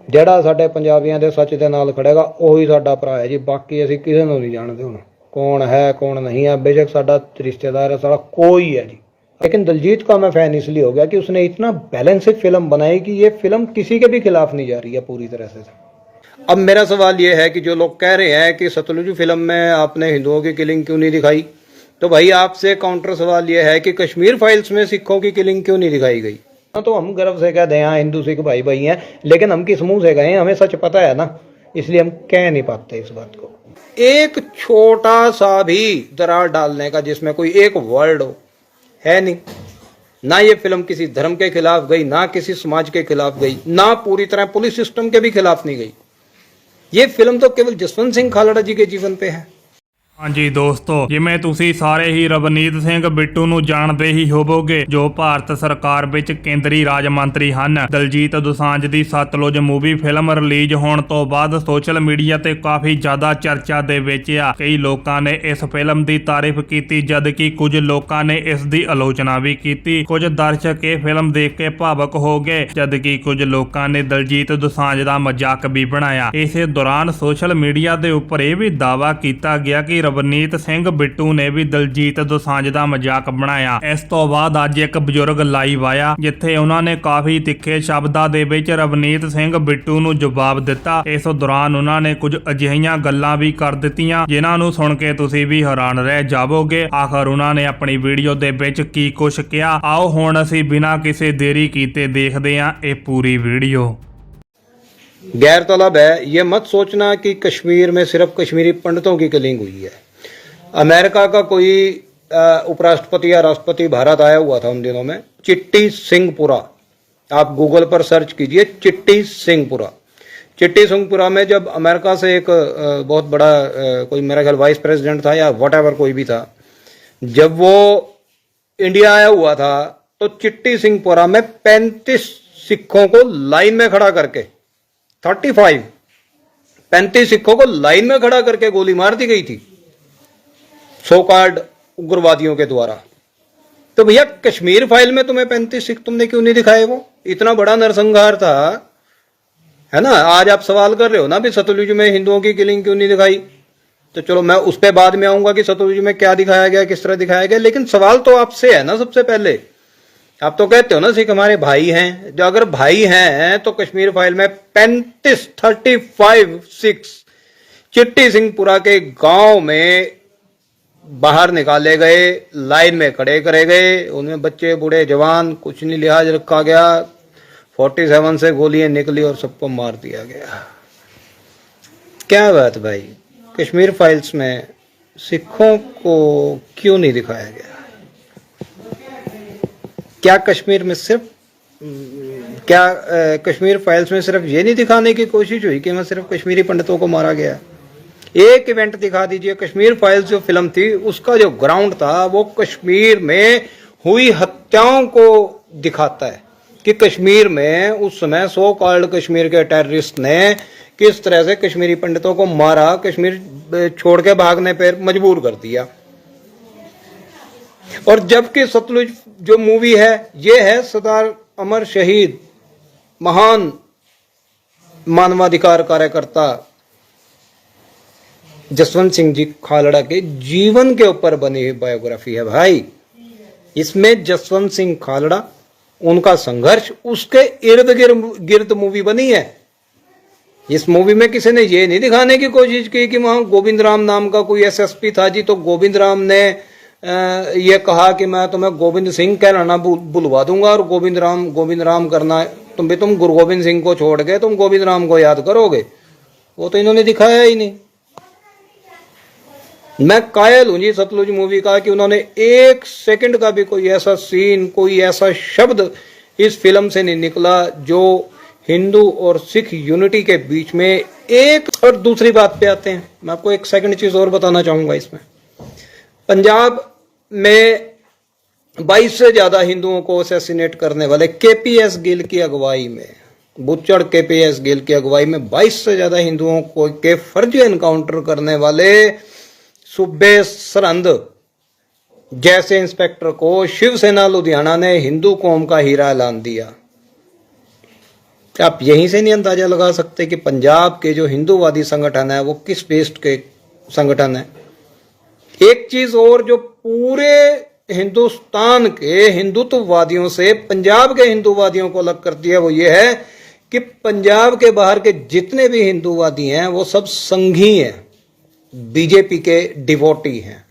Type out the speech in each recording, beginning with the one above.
ਜਿਹੜਾ ਸਾਡੇ ਪੰਜਾਬੀਆਂ ਦੇ ਸੱਚ ਦੇ ਨਾਲ ਖੜੇਗਾ ਉਹੀ ਸਾਡਾ ਭਰਾ ਹੈ ਜੀ। ਬਾਕੀ ਅਸੀਂ ਕਿਸੇ ਨੂੰ नहीं जानते ਹੁਣ कौन है कौन नहीं है। बेशक साਡਾ रिश्तेदार है, सारा कोई है जी। लेकिन दिलजीत का मैं फैन इसलिए हो गया कि उसने इतना बैलेंस्ड फिल्म बनाई कि ये फिल्म किसी के भी खिलाफ नहीं जा रही है पूरी तरह से। अब मेरा सवाल ये है कि जो लोग कह रहे हैं कि सतलुज फिल्म में आपने हिंदुओं की किलिंग क्यों नहीं दिखाई, तो भाई आपसे काउंटर सवाल ये है कि कश्मीर फाइल्स में सिखों की किलिंग क्यों नहीं दिखाई गई। तो हम गर्व से कह दें हाँ हिंदू सिख भाई भाई हैं, लेकिन हम किस मुंह से गए, हमें सच पता है ना, इसलिए हम कह नहीं पाते इस बात को। एक छोटा सा भी दरार डालने का जिसमें कोई एक वर्ड हो है नहीं। ना ये फिल्म किसी धर्म के खिलाफ गई, ना किसी समाज के खिलाफ गई, ना पूरी तरह पुलिस सिस्टम के भी खिलाफ नहीं गई। ये फिल्म तो केवल जसवंत सिंह खालड़ा जी के जीवन पे है। ਹਾਂਜੀ ਦੋਸਤੋ, ਜਿਵੇਂ ਤੁਸੀਂ ਸਾਰੇ ਹੀ ਰਵਨੀਤ ਸਿੰਘ ਬਿੱਟੂ ਨੂੰ ਜਾਣਦੇ ਹੀ ਹੋਵੋਗੇ, ਜੋ ਭਾਰਤ ਸਰਕਾਰ ਵਿੱਚ ਕੇਂਦਰੀ ਰਾਜ ਮੰਤਰੀ ਹਨ। ਦਲਜੀਤ ਦੋਸਾਂਝ ਦੀ ਸਤਲੁਜ ਮੂਵੀ ਫਿਲਮ ਰਿਲੀਜ਼ ਹੋਣ ਤੋਂ ਬਾਅਦ ਸੋਸ਼ਲ ਮੀਡੀਆ ਤੇ ਕਾਫੀ ਜ਼ਿਆਦਾ ਚਰਚਾ ਦੇ ਵਿੱਚ ਆ। ਕਈ ਲੋਕਾਂ ਨੇ ਇਸ ਫਿਲਮ ਦੀ ਤਾਰੀਫ ਕੀਤੀ, ਜਦਕਿ ਕੁਝ ਲੋਕਾਂ ਨੇ ਇਸ ਦੀ ਆਲੋਚਨਾ ਵੀ ਕੀਤੀ। ਕੁਝ ਦਰਸ਼ਕ ਇਹ ਫਿਲਮ ਦੇਖ ਕੇ ਭਾਵਕ ਹੋ ਗਏ, ਜਦਕਿ ਕੁਝ ਲੋਕਾਂ ਨੇ ਦਲਜੀਤ ਦੋਸਾਂਝ ਦਾ ਮਜ਼ਾਕ ਵੀ ਬਣਾਇਆ। ਇਸੇ ਦੌਰਾਨ ਸੋਸ਼ਲ ਮੀਡੀਆ ਦੇ ਉੱਪਰ ਇਹ ਵੀ ਦਾਅਵਾ ਕੀਤਾ ਗਿਆ ਕਿ ਰਵਨੀਤ ਸਿੰਘ ਬਿੱਟੂ ਨੇ ਵੀ ਦਲਜੀਤ ਦੋਸਾਂਝ ਦਾ ਮਜ਼ਾਕ ਬਣਾਇਆ। ਇਸ ਤੋਂ ਬਾਅਦ ਅੱਜ ਇੱਕ ਬਜ਼ੁਰਗ ਲਾਈਵ ਆਇਆ, ਜਿੱਥੇ ਉਹਨਾਂ ਨੇ ਕਾਫੀ ਤਿੱਖੇ ਸ਼ਬਦਾਂ ਦੇ ਵਿੱਚ ਰਵਨੀਤ ਸਿੰਘ ਬਿੱਟੂ ਨੂੰ ਜਵਾਬ ਦਿੱਤਾ। ਇਸ ਦੌਰਾਨ ਉਹਨਾਂ ਨੇ ਕੁਝ ਅਜਿਹੀਆਂ ਗੱਲਾਂ ਵੀ ਕਰ ਦਿੱਤੀਆਂ ਜਿਨ੍ਹਾਂ ਨੂੰ ਸੁਣ ਕੇ ਤੁਸੀਂ ਵੀ ਹੈਰਾਨ ਰਹਿ ਜਾਵੋਗੇ। ਆਖਰ ਉਹਨਾਂ ਨੇ ਆਪਣੀ ਵੀਡੀਓ ਦੇ ਵਿੱਚ ਕੀ ਕੁਝ ਕਿਹਾ, ਆਓ ਹੁਣ ਅਸੀਂ ਬਿਨਾਂ ਕਿਸੇ ਦੇਰੀ ਕੀਤੇ ਦੇਖਦੇ ਹਾਂ ਇਹ ਪੂਰੀ ਵੀਡੀਓ। गैर तलब है, ये मत सोचना कि कश्मीर में सिर्फ कश्मीरी पंडितों की किलिंग हुई है। अमेरिका का कोई उपराष्ट्रपति या राष्ट्रपति भारत आया हुआ था उन दिनों में, चिट्टी सिंहपुरा, आप गूगल पर सर्च कीजिए चिट्टी सिंहपुरा। चिट्टी सिंहपुरा में जब अमेरिका से एक बहुत बड़ा कोई मेरा ख्याल वाइस प्रेसिडेंट था या व्हाटएवर कोई भी था, जब वो इंडिया आया हुआ था तो चिट्टी सिंहपुरा में 35 सिखों को लाइन में खड़ा करके 35 सिखों को लाइन में खड़ा करके गोली मार दी गई थी सो कॉल्ड उग्रवादियों के द्वारा। तो भैया कश्मीर फाइल में तुम्हें 35 सिख तुमने क्यों नहीं दिखाए? वो इतना बड़ा नरसंहार था, है ना। आज आप सवाल कर रहे हो ना भी सतलुज में हिंदुओं की किलिंग क्यों नहीं दिखाई, तो चलो मैं उस पर बाद में आऊंगा कि सतलुज में क्या दिखाया गया, किस तरह दिखाया गया। लेकिन सवाल तो आपसे है ना सबसे पहले। आप तो कहते हो ना सिख हमारे भाई हैं, जो अगर भाई हैं तो कश्मीर फाइल में 35 सिख चिट्टी सिंहपुरा के गांव में बाहर निकाले गए, लाइन में खड़े करे गए, उनमें बच्चे बूढ़े जवान कुछ नहीं लिहाज रखा गया, 47 से गोलियां निकली और सबको मार दिया गया। क्या बात भाई, कश्मीर फाइल्स में सिखों को क्यों नहीं दिखाया गया? क्या कश्मीर में सिर्फ कश्मीर फाइल्स में सिर्फ ये नहीं दिखाने की कोशिश हुई कि मैं सिर्फ कश्मीरी पंडितों को मारा गया? एक इवेंट दिखा दीजिए। कश्मीर फाइल्स जो फिल्म थी उसका जो ग्राउंड था वो कश्मीर में हुई हत्याओं को दिखाता है कि कश्मीर में उस समय सो कॉल्ड कश्मीर के टेररिस्ट ने किस तरह से कश्मीरी पंडितों को मारा, कश्मीर छोड़ के भागने पर मजबूर कर दिया। और जबकि सतलुज जो मूवी है ये है सरदार अमर शहीद महान मानवाधिकार कार्यकर्ता जसवंत सिंह जी खालड़ा के जीवन के ऊपर बनी हुई बायोग्राफी है भाई। इसमें जसवंत सिंह खालड़ा, उनका संघर्ष, उसके इर्द गिर्द मूवी बनी है। इस मूवी में किसी ने ये नहीं दिखाने की कोशिश की कि वहां गोविंद राम नाम का कोई एसएसपी था जी, तो गोविंद राम ने ये कहा कि मैं तुम्हें गोविंद सिंह कहलाना बुलवा दूंगा और गोविंद राम करना, तुम गुरु गोविंद सिंह को छोड़ के तुम गोविंद राम को याद करोगे। वो तो इन्होंने दिखाया ही नहीं। मैं कायल हूं जी सतलुज मूवी का कि उन्होंने एक सेकंड का भी कोई ऐसा सीन, कोई ऐसा शब्द इस फिल्म से नहीं निकला जो हिंदू और सिख यूनिटी के बीच में एक। और दूसरी बात पे आते हैं, मैं आपको एक सेकंड चीज और बताना चाहूंगा इसमें। पंजाब में 22 से ज्यादा हिंदुओं को असैसिनेट करने वाले केपीएस गिल की अगुवाई में, बुच्चड़ केपीएस गिल की अगुवाई में 22 से ज्यादा हिंदुओं को के फर्जी एनकाउंटर करने वाले सूबे सरहंद जैसे इंस्पेक्टर को शिवसेना लुधियाना ने हिंदू कौम का हीरा ऐलान दिया। आप यहीं से नहीं अंदाजा लगा सकते कि पंजाब के जो हिंदूवादी संगठन है वो किस बेस्ड के संगठन है। एक चीज और जो पूरे हिंदुस्तान के हिंदुत्ववादियों से पंजाब के हिंदूवादियों को अलग करती है, वो ये है कि पंजाब के बाहर के जितने भी हिंदूवादी हैं वो सब संघी हैं, बीजेपी के डिवोटी हैं।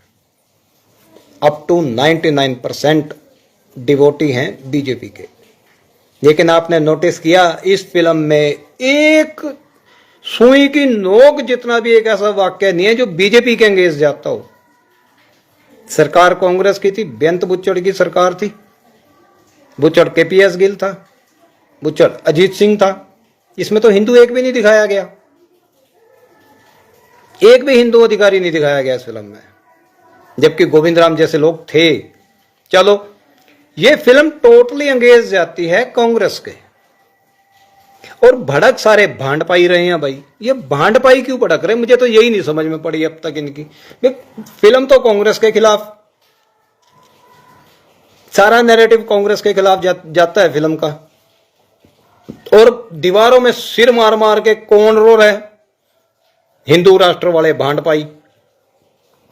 अप टू 99% डिवोटी हैं बीजेपी के। लेकिन आपने नोटिस किया इस फिल्म में एक सुई की नोक जितना भी एक ऐसा वाक्य नहीं है जो बीजेपी के अंगेज जाता हो। सरकार कांग्रेस की थी, बेअंत बुच्चड़ की सरकार थी, बुच्चड़ केपीएस गिल था, बुच्चड़ अजीत सिंह था। इसमें तो हिंदू एक भी नहीं दिखाया गया, एक भी हिंदू अधिकारी नहीं दिखाया गया इस फिल्म में, जबकि गोविंद राम जैसे लोग थे। चलो, ये फिल्म टोटली अंगेज जाती है कांग्रेस के, और भड़क सारे भांडपाई रहे हैं। भाई ये भांडपाई क्यों भड़क रहे, मुझे तो यही नहीं समझ में पड़ी अब तक इनकी। फिल्म तो कांग्रेस के खिलाफ, सारा नैरेटिव कांग्रेस के खिलाफ जाता है फिल्म का, और दीवारों में सिर मार मार के कौन रो रहे, हिंदू राष्ट्र वाले भांडपाई।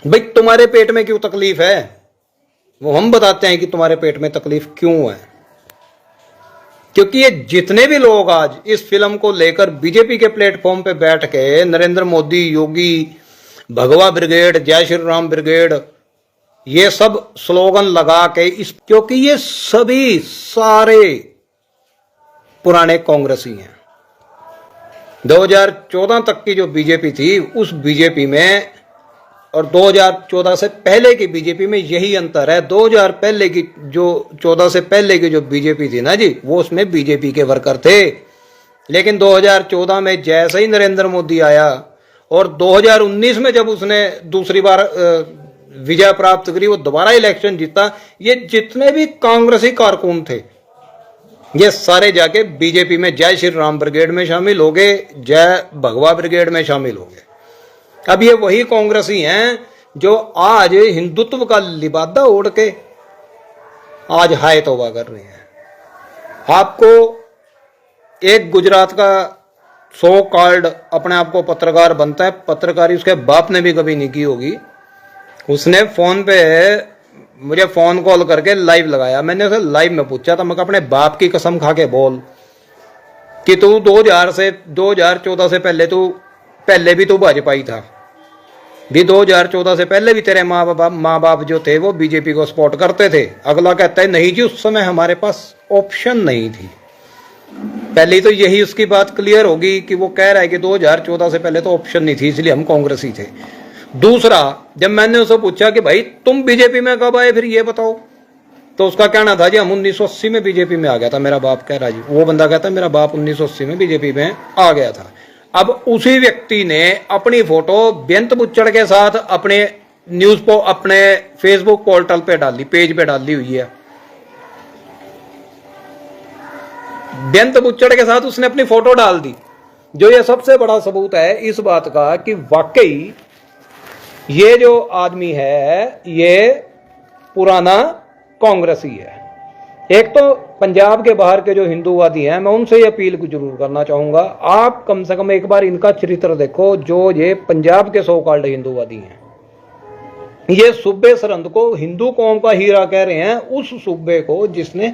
भाई तुम्हारे पेट में क्यों तकलीफ है, वो हम बताते हैं कि तुम्हारे पेट में तकलीफ क्यों है। क्योंकि ये जितने भी लोग आज इस फिल्म को लेकर बीजेपी के प्लेटफॉर्म पे बैठ के नरेंद्र मोदी, योगी, भगवा ब्रिगेड, जय श्री राम ब्रिगेड, ये सब स्लोगन लगा के क्योंकि ये सभी सारे पुराने कांग्रेसी हैं। 2014 तक की जो बीजेपी थी उस बीजेपी में और 2014 से पहले की बीजेपी में यही अंतर है। 2000 पहले की जो 14 से पहले की जो बीजेपी थी ना जी, वो उसमें बीजेपी के वर्कर थे। लेकिन 2014 में जैसे ही नरेंद्र मोदी आया और 2019 में जब उसने दूसरी बार विजय प्राप्त करी, वो दोबारा इलेक्शन जीता, ये जितने भी कांग्रेसी कारकुन थे ये सारे जाके बीजेपी में जय श्री राम ब्रिगेड में शामिल हो गए, जय भगवा ब्रिगेड में शामिल हो गए। अब ये वही कांग्रेसी हैं जो आज हिंदुत्व का लिबादा ओढ़ के आज हाय तौबा कर रहे हैं। आपको एक गुजरात का सो कॉल्ड अपने आप को पत्रकार बनता है, पत्रकारी उसके बाप ने भी कभी नहीं की होगी, उसने फोन पे मुझे फोन कॉल करके लाइव लगाया। मैंने उसे लाइव में पूछा था, मैं अपने बाप की कसम खा के बोल कि तू 2014 से पहले भी तू भाजपाई था, भी 2014 से पहले भी तेरे माँ बाप जो थे वो बीजेपी को सपोर्ट करते थे। अगला कहता है नहीं जी, उस समय हमारे पास ऑप्शन नहीं थी। पहली तो यही उसकी बात क्लियर होगी कि वो कह रहा है कि 2014 से पहले तो ऑप्शन नहीं थी इसलिए हम कांग्रेसी थे। दूसरा, जब मैंने उससे पूछा कि भाई तुम बीजेपी में कब आए फिर ये बताओ, तो उसका कहना था जी हम 1980 में बीजेपी में आ गया था। मेरा बाप कह रहा जी, वो बंदा कहता है मेरा बाप 1980 में बीजेपी में आ गया था। अब उसी व्यक्ति ने अपनी फोटो बेअंत बुच्चड़ के साथ अपने फेसबुक पोर्टल पे डाली, पेज पे डाली हुई है। बेअंत बुच्चड़ के साथ उसने अपनी फोटो डाल दी, जो ये सबसे बड़ा सबूत है इस बात का कि वाकई ये जो आदमी है ये पुराना कांग्रेसी है। एक तो पंजाब के बाहर के जो हिंदूवादी हैं, मैं उनसे ये अपील जरूर करना चाहूंगा, आप कम से कम एक बार इनका चरित्र देखो। जो ये पंजाब के सो कॉल्ड हिंदूवादी हैं, ये सूबे सरहंद को हिंदू कौम का हीरा कह रहे हैं, उस सूबे को जिसने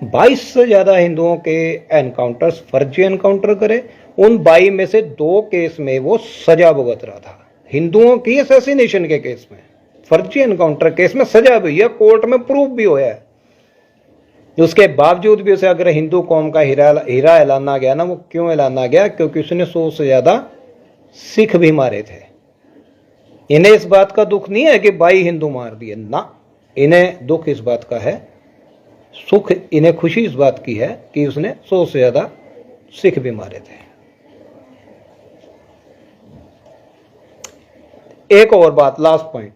22 से ज्यादा हिंदुओं के एनकाउंटर्स, फर्जी एनकाउंटर करे। उन 22 में से 2 केस में वो सजा भुगत रहा था। हिंदुओं की असैसिनेशन के केस में, फर्जी एनकाउंटर केस में सजा भी है, कोर्ट में प्रूफ भी हुआ है। उसके बावजूद भी उसे अगर हिंदू कौम का हीरा ऐलाना गया ना, वो क्यों ऐलाना गया? क्योंकि उसने 100 से ज्यादा सिख भी मारे थे। इन्हें इस बात का दुख नहीं है कि 22 हिंदू मार दिए ना, इन्हें दुख इस बात का है, सुख इन्हें खुशी इस बात की है कि उसने 100 से ज्यादा सिख भी मारे थे। एक और बात, लास्ट पॉइंट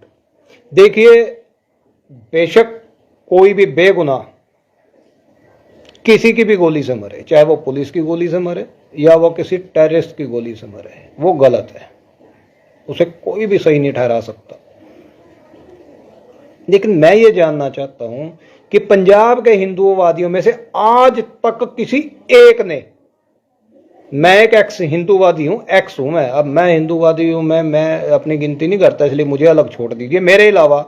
देखिए, बेशक कोई भी बेगुनाह किसी की भी गोली से मरे, चाहे वो पुलिस की गोली से मरे या वो किसी टेररिस्ट की गोली से मरे, वो गलत है, उसे कोई भी सही नहीं ठहरा सकता। लेकिन मैं ये जानना चाहता हूं कि पंजाब के हिंदूवादियों में से आज तक किसी एक ने मैं एक एक्स हिंदूवादी हूँ, एक्स हूँ मैं। अब मैं हिंदूवादी हूँ, मैं अपनी गिनती नहीं करता, इसलिए मुझे अलग छोड़ दीजिए। मेरे अलावा,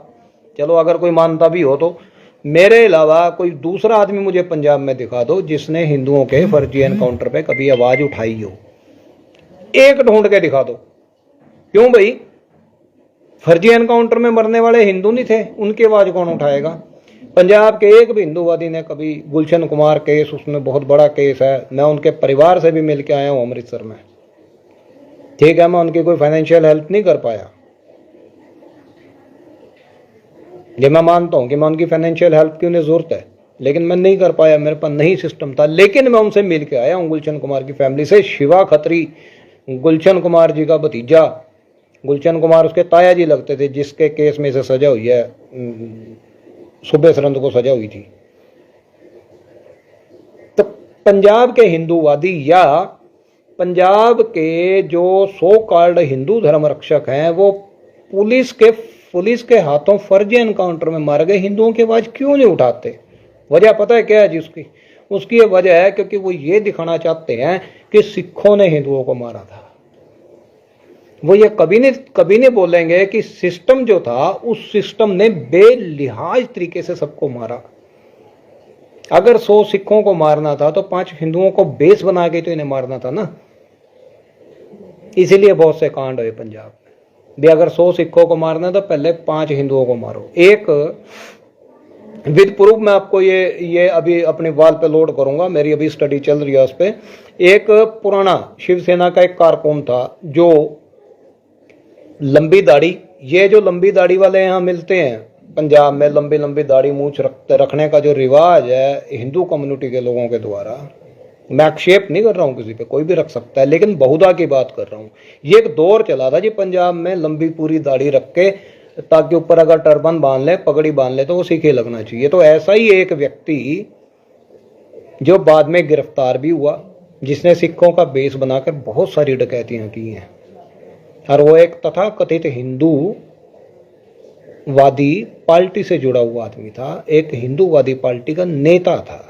चलो अगर कोई मानता भी हो तो मेरे अलावा कोई दूसरा आदमी मुझे पंजाब में दिखा दो जिसने हिंदुओं के फर्जी एनकाउंटर पे कभी आवाज उठाई हो। एक ढूंढ के दिखा दो। क्यों भाई? फर्जी एनकाउंटर में मरने वाले हिंदू नहीं थे, उनकी आवाज कौन उठाएगा? पंजाब के एक भी हिंदूवादी ने कभी, गुलशन कुमार केस उसमें बहुत बड़ा केस है, मैं उनके परिवार से भी मिल के आया हूं अमृतसर में। ठीक है, मैं उनकी कोई फाइनेंशियल हेल्प नहीं कर पाया, ये मैं मानता हूं कि मैं उनकी फाइनेंशियल हेल्प की उन्हें जरूरत है, लेकिन मैं नहीं कर पाया, मेरे पास नहीं सिस्टम था। लेकिन मैं उनसे मिल के आया हूं, गुलशन कुमार की फैमिली से। शिवा खत्री गुलशन कुमार जी का भतीजा, गुलशन कुमार उसके ताया जी लगते थे, जिसके केस में से सजा हुई है, सुबह सरंद को सजा हुई थी। तो पंजाब के हिंदूवादी या पंजाब के जो सो कॉल्ड हिंदू धर्म रक्षक हैं, वो पुलिस के हाथों फर्जी एनकाउंटर में मारे गए हिंदुओं की आवाज क्यों नहीं उठाते? वजह पता है क्या है जी उसकी? उसकी ये वजह है क्योंकि वो ये दिखाना चाहते हैं कि सिखों ने हिंदुओं को मारा था। वो ये कभी नहीं बोलेंगे कि सिस्टम जो था, उस सिस्टम ने बेलिहाज तरीके से सबको मारा। अगर 100 सिखों को मारना था तो 5 हिंदुओं को बेस बना के तो इन्हें मारना था ना। इसीलिए बहुत से कांड हुए पंजाब में भी। अगर 100 सिखों को मारना तो पहले 5 हिंदुओं को मारो। एक विद प्रूफ मैं आपको ये अभी अपने वाल पे लोड करूंगा, मेरी अभी स्टडी चल रही है उस पे। एक पुराना शिवसेना का एक कारकुन था जो लंबी दाढ़ी, ये जो लंबी दाढ़ी वाले यहाँ मिलते हैं पंजाब में, लंबी लंबी दाढ़ी मूछ रखने का जो रिवाज है हिंदू कम्युनिटी के लोगों के द्वारा, मैं आक्षेप नहीं कर रहा हूँ किसी पे, कोई भी रख सकता है, लेकिन बहुधा की बात कर रहा हूँ। ये एक दौर चला था जी पंजाब में, लंबी पूरी दाढ़ी रख के, ताकि ऊपर अगर टर्बन बांध ले, पगड़ी बांध ले तो वो सीखे लगना चाहिए। तो ऐसा ही एक व्यक्ति जो बाद में गिरफ्तार भी हुआ, जिसने सिखों का बेस बनाकर बहुत सारी डकैतियां की हैं, और वो एक तथाकथित हिंदूवादी पार्टी से जुड़ा हुआ आदमी था, एक हिंदूवादी पार्टी का नेता था।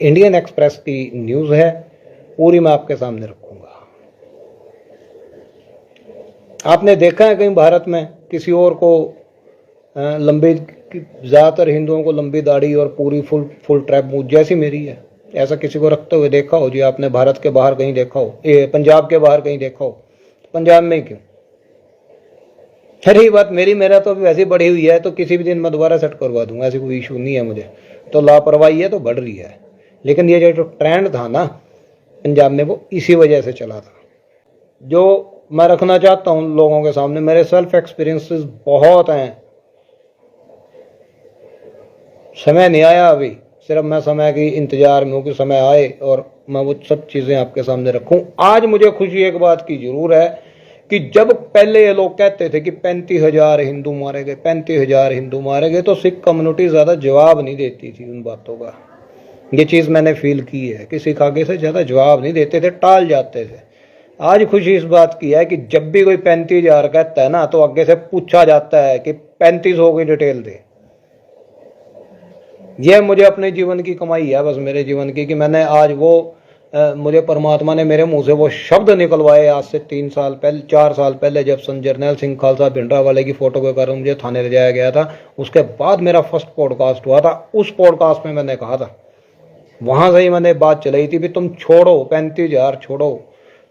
इंडियन एक्सप्रेस की न्यूज है, पूरी मैं आपके सामने रखूंगा। आपने देखा है कहीं भारत में किसी और को लंबी, ज्यादातर हिंदुओं को लंबी दाढ़ी और पूरी फुल ट्रैप मूछ जैसी मेरी है, ऐसा किसी को रखते हुए देखा हो जी आपने? भारत के बाहर कहीं देखा हो? पंजाब के बाहर कहीं देखा हो? पंजाब में क्यों? अरे बात मेरा तो अभी वैसे बढ़ी हुई है, तो किसी भी दिन मैं दोबारा सेट करवा दूंगा, ऐसी कोई इशू नहीं है मुझे। तो लापरवाही है तो बढ़ रही है, लेकिन ये जो ट्रेंड था ना पंजाब में, वो इसी वजह से चला था। जो मैं रखना चाहता हूं लोगों के सामने, मेरे सेल्फ एक्सपीरियंसेस बहुत हैं। समय नहीं आया अभी, सिर्फ मैं समय की इंतजार में हूं कि समय आए और मैं वो सब चीजें आपके सामने रखूं। आज मुझे खुशी एक बात की जरूर है कि जब पहले ये लोग कहते थे कि 35,000 हिंदू मारे गए, 35,000 हिंदू मारे गए, तो सिख कम्युनिटी ज्यादा जवाब नहीं देती थी उन बातों का। ये चीज मैंने फील की है कि सिख आगे से ज्यादा जवाब नहीं देते थे, टाल जाते थे। आज खुशी इस बात की है कि जब भी कोई 35,000 कहता है ना, तो आगे से पूछा जाता है कि 3500 की डिटेल दे। यह मुझे अपने जीवन की कमाई है, बस मेरे जीवन की, कि मैंने आज वो मुझे परमात्मा ने मेरे मुंह से वो शब्द निकलवाए आज से 4 साल पहले, जब सन जरनैल सिंह खालसा भिंडरावाले की फोटो के कारण मुझे थाने ले जाया गया था। उसके बाद मेरा फर्स्ट पॉडकास्ट हुआ था। उस पॉडकास्ट में मैंने कहा था, वहां से ही मैंने बात चलाई थी भी तुम छोड़ो 35,000 छोड़ो,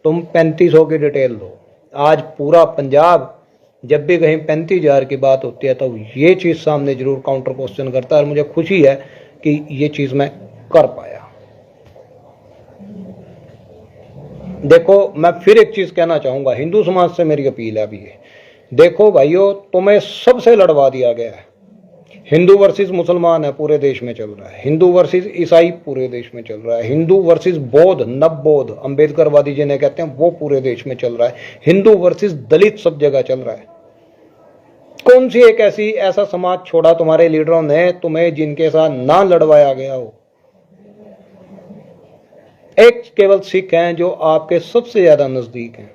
तुम 3500 की डिटेल दो। आज पूरा पंजाब जब भी कहीं 35,000 की बात होती है तो ये चीज सामने जरूर काउंटर क्वेश्चन करता है, और मुझे खुशी है कि ये चीज मैं कर पाया। देखो, मैं फिर एक चीज कहना चाहूंगा, हिंदू समाज से मेरी अपील है अभी ये, देखो भाइयों, तुम्हें सबसे लड़वा दिया गया है। हिंदू वर्सेस मुसलमान है, पूरे देश में चल रहा है। हिंदू वर्सेस ईसाई पूरे देश में चल रहा है। हिंदू वर्सेस बौद्ध, नवबौद्ध, अंबेडकरवादी जिन्हें कहते हैं, वो पूरे देश में चल रहा है। हिंदू वर्सेस दलित सब जगह चल रहा है। कौन सी एक ऐसा समाज छोड़ा तुम्हारे लीडरों ने तुम्हें जिनके साथ ना लड़वाया गया हो? एक केवल सिख हैं जो आपके सबसे ज्यादा नजदीक हैं।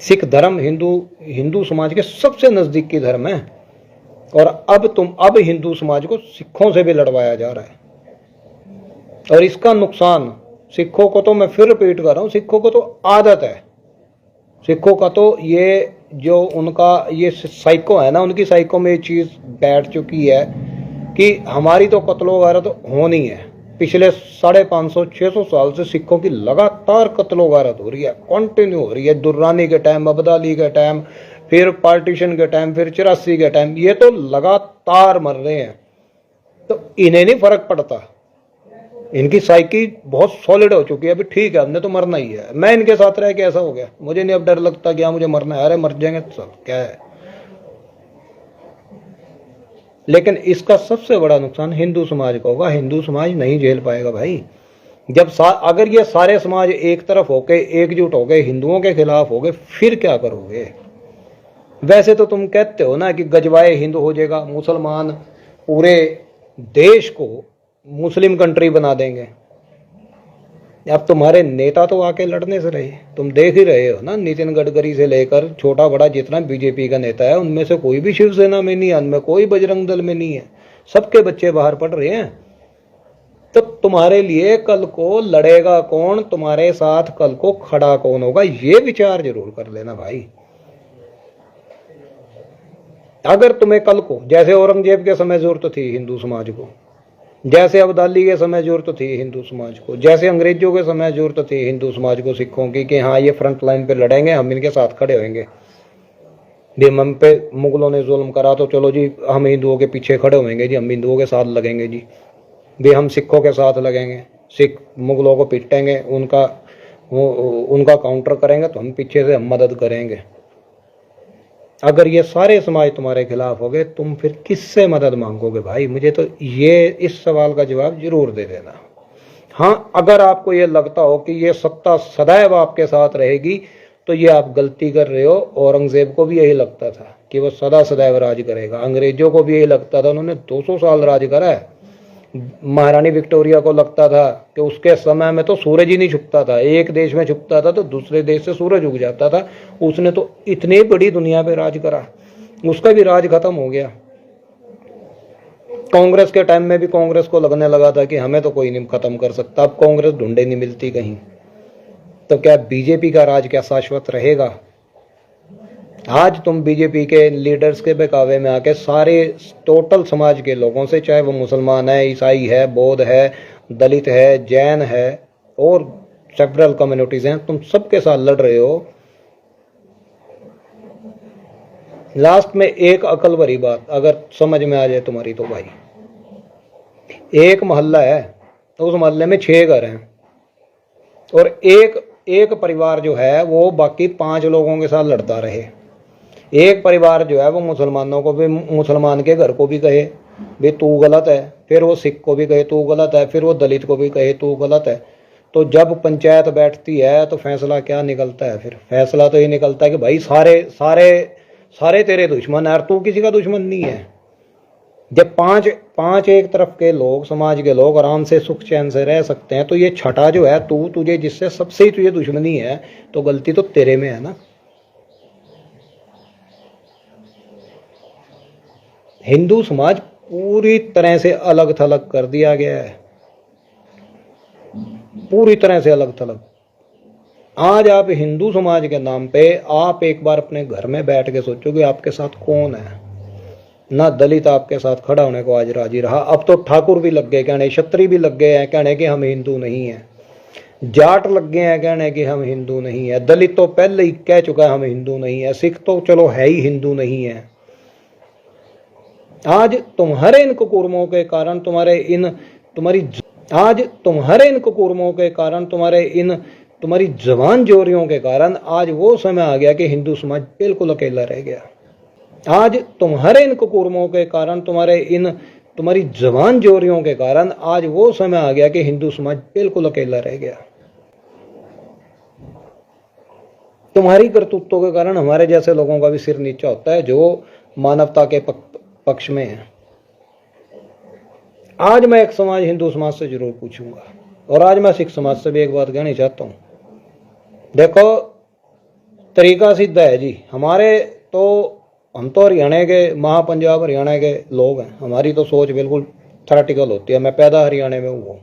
सिख धर्म हिंदू समाज के सबसे नजदीक की धर्म है, और अब हिंदू समाज को सिखों से भी लड़वाया जा रहा है, और इसका नुकसान सिखों को तो मैं फिर रिपीट कर रहा हूँ, सिखों को तो आदत है, सिखों का तो ये जो उनका ये साइको है ना, उनकी साइको में ये चीज़ बैठ चुकी है कि हमारी तो कत्लो गारत होनी है। पिछले 550-600 साल से सिखों की लगातार कत्लो गारत हो रही है, कंटिन्यू हो रही है। दुर्रानी के टाइम, अब्दाली के टाइम, फिर पार्टीशन के टाइम, फिर 84 के टाइम, ये तो लगातार मर रहे हैं। तो इन्हें नहीं फर्क पड़ता, इनकी साइकी बहुत सॉलिड हो चुकी है। अभी ठीक है, हमने तो मरना ही है। मैं इनके साथ रह के ऐसा हो गया, मुझे नहीं अब डर लगता क्या मुझे मरना है, अरे मर जाएंगे तो सब क्या है। लेकिन इसका सबसे बड़ा नुकसान हिंदू समाज को होगा। हिंदू समाज नहीं झेल पाएगा भाई। जब अगर ये सारे समाज एक तरफ होके एकजुट हो गए, हिंदुओं के खिलाफ हो गए, फिर क्या करोगे। वैसे तो तुम कहते हो ना कि गजवाए हिंद हो जाएगा, मुसलमान पूरे देश को मुस्लिम कंट्री बना देंगे। अब तुम्हारे नेता तो आके लड़ने से रहे, तुम देख ही रहे हो ना, नितिन गडकरी से लेकर छोटा बड़ा जितना बीजेपी का नेता है, उनमें से कोई भी शिवसेना में नहीं है, उनमें कोई बजरंग दल में नहीं है, सबके बच्चे बाहर पढ़ रहे हैं। तो तुम्हारे लिए कल को लड़ेगा कौन, तुम्हारे साथ कल को खड़ा कौन होगा, ये विचार जरूर कर लेना भाई। अगर तुम्हें कल को, जैसे औरंगजेब के समय जरूरत थी हिंदू समाज को, जैसे अब्दाली के समय जरूरत थी हिंदू समाज को, जैसे अंग्रेजों के समय जरूरत थी हिंदू समाज को, सिखों की, कि हाँ ये फ्रंट लाइन पे लड़ेंगे, हम इनके साथ खड़े होंगे। भी हम पे मुगलों ने जुल्म करा तो चलो जी हम हिंदुओं के पीछे खड़े होंगे जी, हम हिंदुओं के साथ लगेंगे जी। भी हम सिखों के साथ लगेंगे, सिख मुगलों को पीटेंगे, उनका काउंटर करेंगे, तो हम पीछे से हम मदद करेंगे। अगर ये सारे समाज तुम्हारे खिलाफ हो गए, तुम फिर किससे मदद मांगोगे भाई। मुझे तो ये इस सवाल का जवाब जरूर दे देना। हाँ, अगर आपको ये लगता हो कि ये सत्ता सदैव आपके साथ रहेगी, तो ये आप गलती कर रहे हो। औरंगजेब को भी यही लगता था कि वो सदा सदैव राज करेगा, अंग्रेजों को भी यही लगता था, उन्होंने 200 साल राज करा है। महारानी विक्टोरिया को लगता था कि उसके समय में तो सूरज ही नहीं छुपता था, एक देश में छुपता था तो दूसरे देश से सूरज उग जाता था। उसने तो इतनी बड़ी दुनिया पे राज करा, उसका भी राज खत्म हो गया। कांग्रेस के टाइम में भी कांग्रेस को लगने लगा था कि हमें तो कोई नहीं खत्म कर सकता, अब कांग्रेस ढूंढे नहीं मिलती कहीं। तो क्या बीजेपी का राज क्या शाश्वत रहेगा। आज तुम बीजेपी के लीडर्स के बहकावे में आके सारे टोटल समाज के लोगों से, चाहे वो मुसलमान है, ईसाई है, बौद्ध है, दलित है, जैन है और सेवरल कम्युनिटीज हैं, तुम सबके साथ लड़ रहे हो। लास्ट में एक अकल भरी बात अगर समझ में आ जाए तुम्हारी, तो भाई एक मोहल्ला है, तो उस मोहल्ले में 6 घर हैं और एक परिवार जो है वो बाकी 5 लोगों के साथ लड़ता रहे। एक परिवार जो है वो मुसलमानों को भी, मुसलमान के घर को भी कहे भाई तू गलत है, फिर वो सिख को भी कहे तू गलत है, फिर वो दलित को भी कहे तू गलत है। तो जब पंचायत बैठती है तो फैसला क्या निकलता है। फिर फैसला तो ये निकलता है कि भाई सारे सारे सारे तेरे दुश्मन है और तू किसी का दुश्मन नहीं है। जब पांच एक तरफ के लोग, समाज के लोग आराम से सुख चैन से रह सकते हैं, तो ये छठा जो है तुझे जिससे सबसे ही तुझे दुश्मनी है, तो गलती तो तेरे में है ना। हिंदू समाज पूरी तरह से अलग थलग कर दिया गया है, पूरी तरह से अलग थलग। आज आप हिंदू समाज के नाम पे आप एक बार अपने घर में बैठ के सोचो कि आपके साथ कौन है। ना दलित आपके साथ खड़ा होने को आज राजी रहा। अब तो ठाकुर भी लग गए कहने, क्षत्रिय भी लग गए हैं कहने कि हम हिंदू नहीं है, जाट लग गए हैं कहने कि हम हिंदू नहीं है, दलित तो पहले ही कह चुका है हम हिंदू नहीं है, सिख तो चलो है ही हिंदू नहीं है। आज तुम्हारे इन कुकुर्मों के कारण, तुम्हारी जवान जोरियों के कारण आज वो समय आ गया कि हिंदू समाज बिल्कुल अकेला रह गया। आज तुम्हारे इन कुकुर्मों के कारण, तुम्हारी जवान जोरियों के कारण आज वो समय आ गया कि हिंदू समाज बिल्कुल अकेला रह गया। तुम्हारी करतूतों के कारण हमारे जैसे लोगों का भी सिर नीचा होता है जो मानवता के पक्ष में है। आज मैं एक समाज हिंदू समाज से जरूर पूछूंगा, और आज मैं सिख समाज से भी एक बात कहनी चाहता हूं। देखो तरीका सीधा है जी, हम तो हरियाणा के, महापंजाब हरियाणा के लोग हैं, हमारी तो सोच बिल्कुल थ्योरेटिकल होती है। मैं पैदा हरियाणा में हुआ,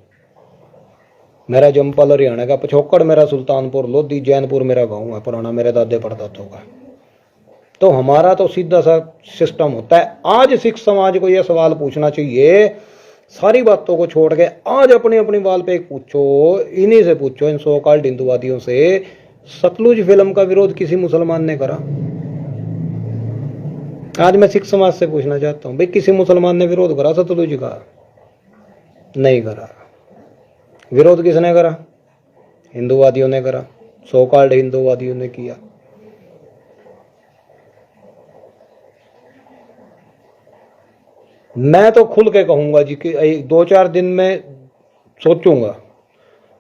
मेरा जम्पल हरियाणा का, पिछोकड़ मेरा सुल्तानपुर लोधी, जैनपुर मेरा गाँव है पुराना, मेरे दादे परदादों का। तो हमारा तो सीधा सा सिस्टम होता है। आज सिख समाज को यह सवाल पूछना चाहिए, सारी बातों को छोड़ के आज अपने अपनी बाल पे एक पूछो, इन्हीं से पूछो, इन सो कॉल्ड हिंदुवादियों से, सतलुज फिल्म का विरोध किसी मुसलमान ने करा? आज मैं सिख समाज से पूछना चाहता हूं, भाई किसी मुसलमान ने विरोध करा सतलुज का? नहीं करा। विरोध किसने करा? हिंदुवादियों ने करा, सो कॉल्ड हिंदुवादियों ने किया। मैं तो खुल के कहूंगा जी कि 2-4 दिन में सोचूंगा,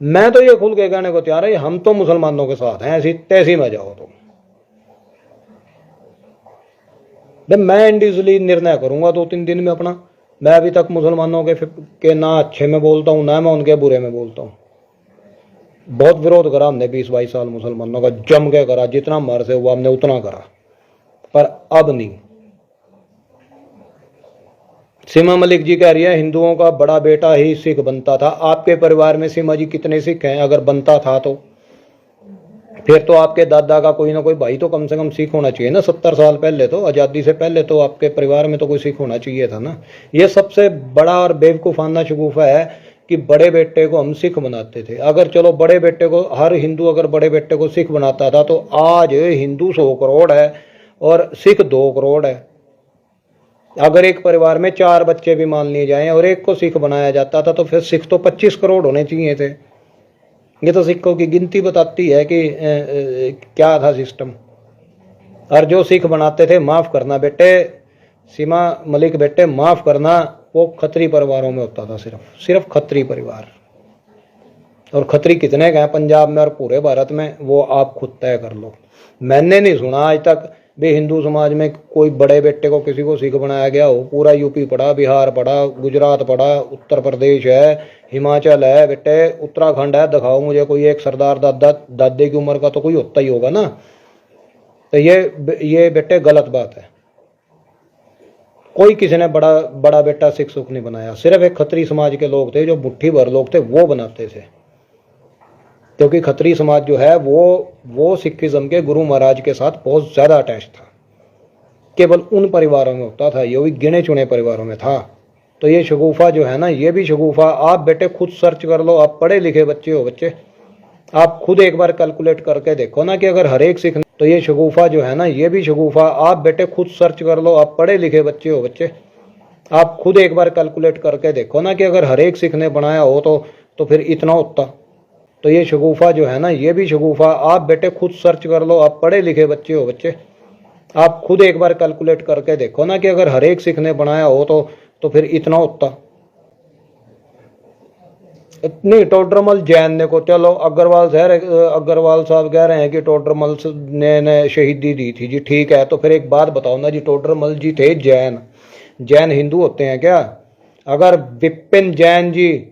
मैं तो ये खुल के कहने को तैयार है, हम तो मुसलमानों के साथ हैं, ऐसी तैसी में जाओ तो मैं इंडिविजुअली निर्णय करूंगा 2-3 दिन में अपना। मैं अभी तक मुसलमानों के ना अच्छे में बोलता हूं, ना मैं उनके बुरे में बोलता हूं। बहुत विरोध करा हमने 20-22 साल मुसलमानों का, जम के करा, जितना मर से हुआ हमने उतना करा, पर अब नहीं। सीमा मलिक जी कह रही है हिंदुओं का बड़ा बेटा ही सिख बनता था। आपके परिवार में सीमा जी कितने सिख हैं? अगर बनता था तो फिर तो आपके दादा का कोई ना कोई भाई तो कम से कम सिख होना चाहिए ना। 70 साल पहले तो, आजादी से पहले तो आपके परिवार में तो कोई सिख होना चाहिए था ना। ये सबसे बड़ा और बेवकूफाना शगुफा है कि बड़े बेटे को हम सिख बनाते थे। अगर चलो बड़े बेटे को, हर हिंदू अगर बड़े बेटे को सिख बनाता था तो आज हिंदू 100 करोड़ है और सिख 2 करोड़ है। अगर एक परिवार में 4 बच्चे भी मान लिए जाएं और एक को सिख बनाया जाता था तो फिर सिख तो 25 करोड़ होने चाहिए थे। ये तो सिखों की गिनती बताती है कि क्या था सिस्टम। और जो सिख बनाते थे, माफ करना बेटे, सीमा मलिक बेटे माफ करना, वो खत्री परिवारों में होता था, सिर्फ खत्री परिवार। और खत्री कितने का है पंजाब में और पूरे भारत में, वो आप खुद तय कर लो। मैंने नहीं सुना आज तक भी हिंदू समाज में कोई बड़े बेटे को किसी को सिख बनाया गया हो। पूरा यूपी पड़ा, बिहार पड़ा, गुजरात पड़ा, उत्तर प्रदेश है, हिमाचल है, बेटे उत्तराखंड है, दिखाओ मुझे कोई एक सरदार दादे की उम्र का तो कोई होता ही होगा ना। तो ये बेटे गलत बात है। कोई किसी ने बड़ा बेटा सिख सुख नहीं बनाया। सिर्फ एक खत्री समाज के लोग थे, जो मुट्ठी भर लोग थे, वो बनाते थे। क्योंकि खत्री समाज जो है वो सिखिज्म के गुरु महाराज के साथ बहुत ज्यादा अटैच था। केवल उन परिवारों में होता था, ये भी गिने चुने परिवारों में था। तो ये शगुफा जो है ना, ये भी शगुफा आप बेटे खुद सर्च कर लो। आप पढ़े लिखे बच्चे हो, बच्चे आप खुद एक बार कैलकुलेट करके देखो ना कि अगर हर एक सिख, तो ये शगुफा जो है ना, ये भी शगुफा आप बेटे खुद सर्च कर लो। आप पढ़े लिखे बच्चे हो, बच्चे आप खुद एक बार कैलकुलेट करके देखो ना कि अगर हर एक सिख ने बनाया हो तो फिर इतना होता। तो ये शगुफा जो है ना, ये भी शगुफा आप बेटे खुद सर्च कर लो। आप पढ़े लिखे बच्चे हो, बच्चे आप खुद एक बार कैलकुलेट करके देखो ना कि अगर हर एक सिख ने बनाया हो तो फिर इतना होता। इतनी टोडरमल जैन ने को, चलो अग्रवाल साहब कह रहे हैं कि टोडरमल ने शहीदी दी थी जी, ठीक है। तो फिर एक बात बताओ ना जी, टोडरमल जी थे जैन हिंदू होते हैं क्या? अगर विपिन जैन जी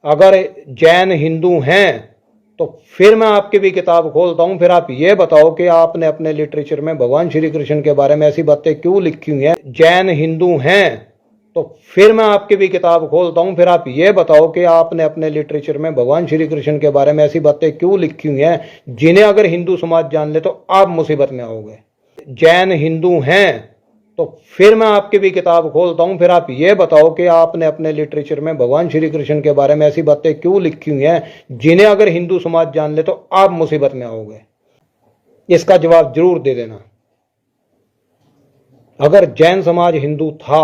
अगर जैन हिंदू हैं तो फिर मैं आपकी भी किताब खोलता हूं। फिर आप ये बताओ कि आपने अपने लिटरेचर में भगवान श्री कृष्ण के बारे में ऐसी बातें क्यों लिखी हुई हैं? जैन हिंदू हैं तो फिर मैं आपकी भी किताब खोलता हूं। फिर आप ये बताओ कि आपने अपने लिटरेचर में भगवान श्री कृष्ण के बारे में ऐसी बातें क्यों लिखी हुई हैं जिन्हें अगर हिंदू समाज जान ले तो आप मुसीबत में आओगे। जैन हिंदू हैं तो फिर मैं आपकी भी किताब खोलता हूं। फिर आप ये बताओ कि आपने अपने लिटरेचर में भगवान श्री कृष्ण के बारे में ऐसी बातें क्यों लिखी हुई हैं जिन्हें अगर हिंदू समाज जान ले तो आप मुसीबत में आओगे। इसका जवाब जरूर दे देना। अगर जैन समाज हिंदू था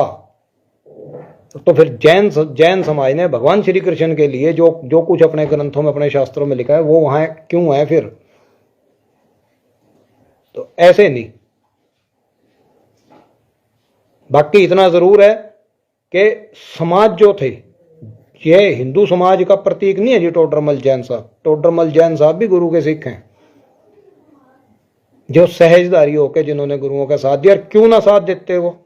तो फिर जैन समाज ने भगवान श्री कृष्ण के लिए जो कुछ अपने ग्रंथों में, अपने शास्त्रों में लिखा है, वो वहां क्यों है फिर? तो ऐसे नहीं। बाकी इतना जरूर है कि समाज जो थे, ये हिंदू समाज का प्रतीक नहीं है जी टोडरमल जैन साहब। टोडरमल जैन साहब भी गुरु के सिख हैं, जो सहजधारी होकर जिन्होंने गुरुओं का साथ दिया। और क्यों ना साथ देते वो?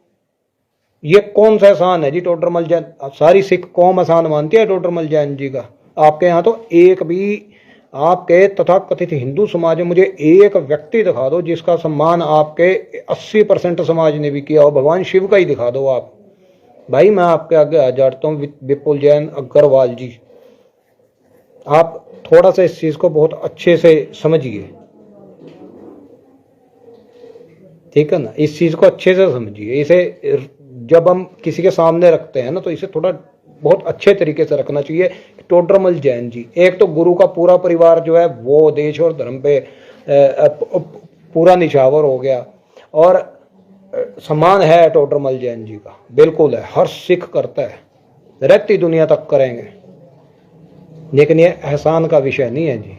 ये कौन सा एहसान है जी टोडरमल जैन? सारी सिख कौम एहसान मानती है टोडरमल जैन जी का। आपके यहाँ तो एक भी, आपके तथाकथित हिंदू समाज में मुझे एक व्यक्ति दिखा दो जिसका सम्मान आपके 80% समाज ने भी किया हो। भगवान शिव का ही दिखा दो आप। भाई मैं आपके आगे आ जाता हूँ, विपुल जैन अग्रवाल जी, आप थोड़ा सा इस चीज को बहुत अच्छे से समझिए, ठीक है ना। इस चीज को अच्छे से समझिए। इसे जब हम किसी के सामने रखते हैं ना तो इसे थोड़ा बहुत अच्छे तरीके से रखना चाहिए। टोडरमल जैन जी, एक तो गुरु का पूरा परिवार जो है वो देश और धर्म पे पूरा निछावर हो गया, और सम्मान है टोडरमल जैन जी का, बिल्कुल है, हर सिख करता है, रहती दुनिया तक करेंगे। लेकिन ये एहसान का विषय नहीं है जी,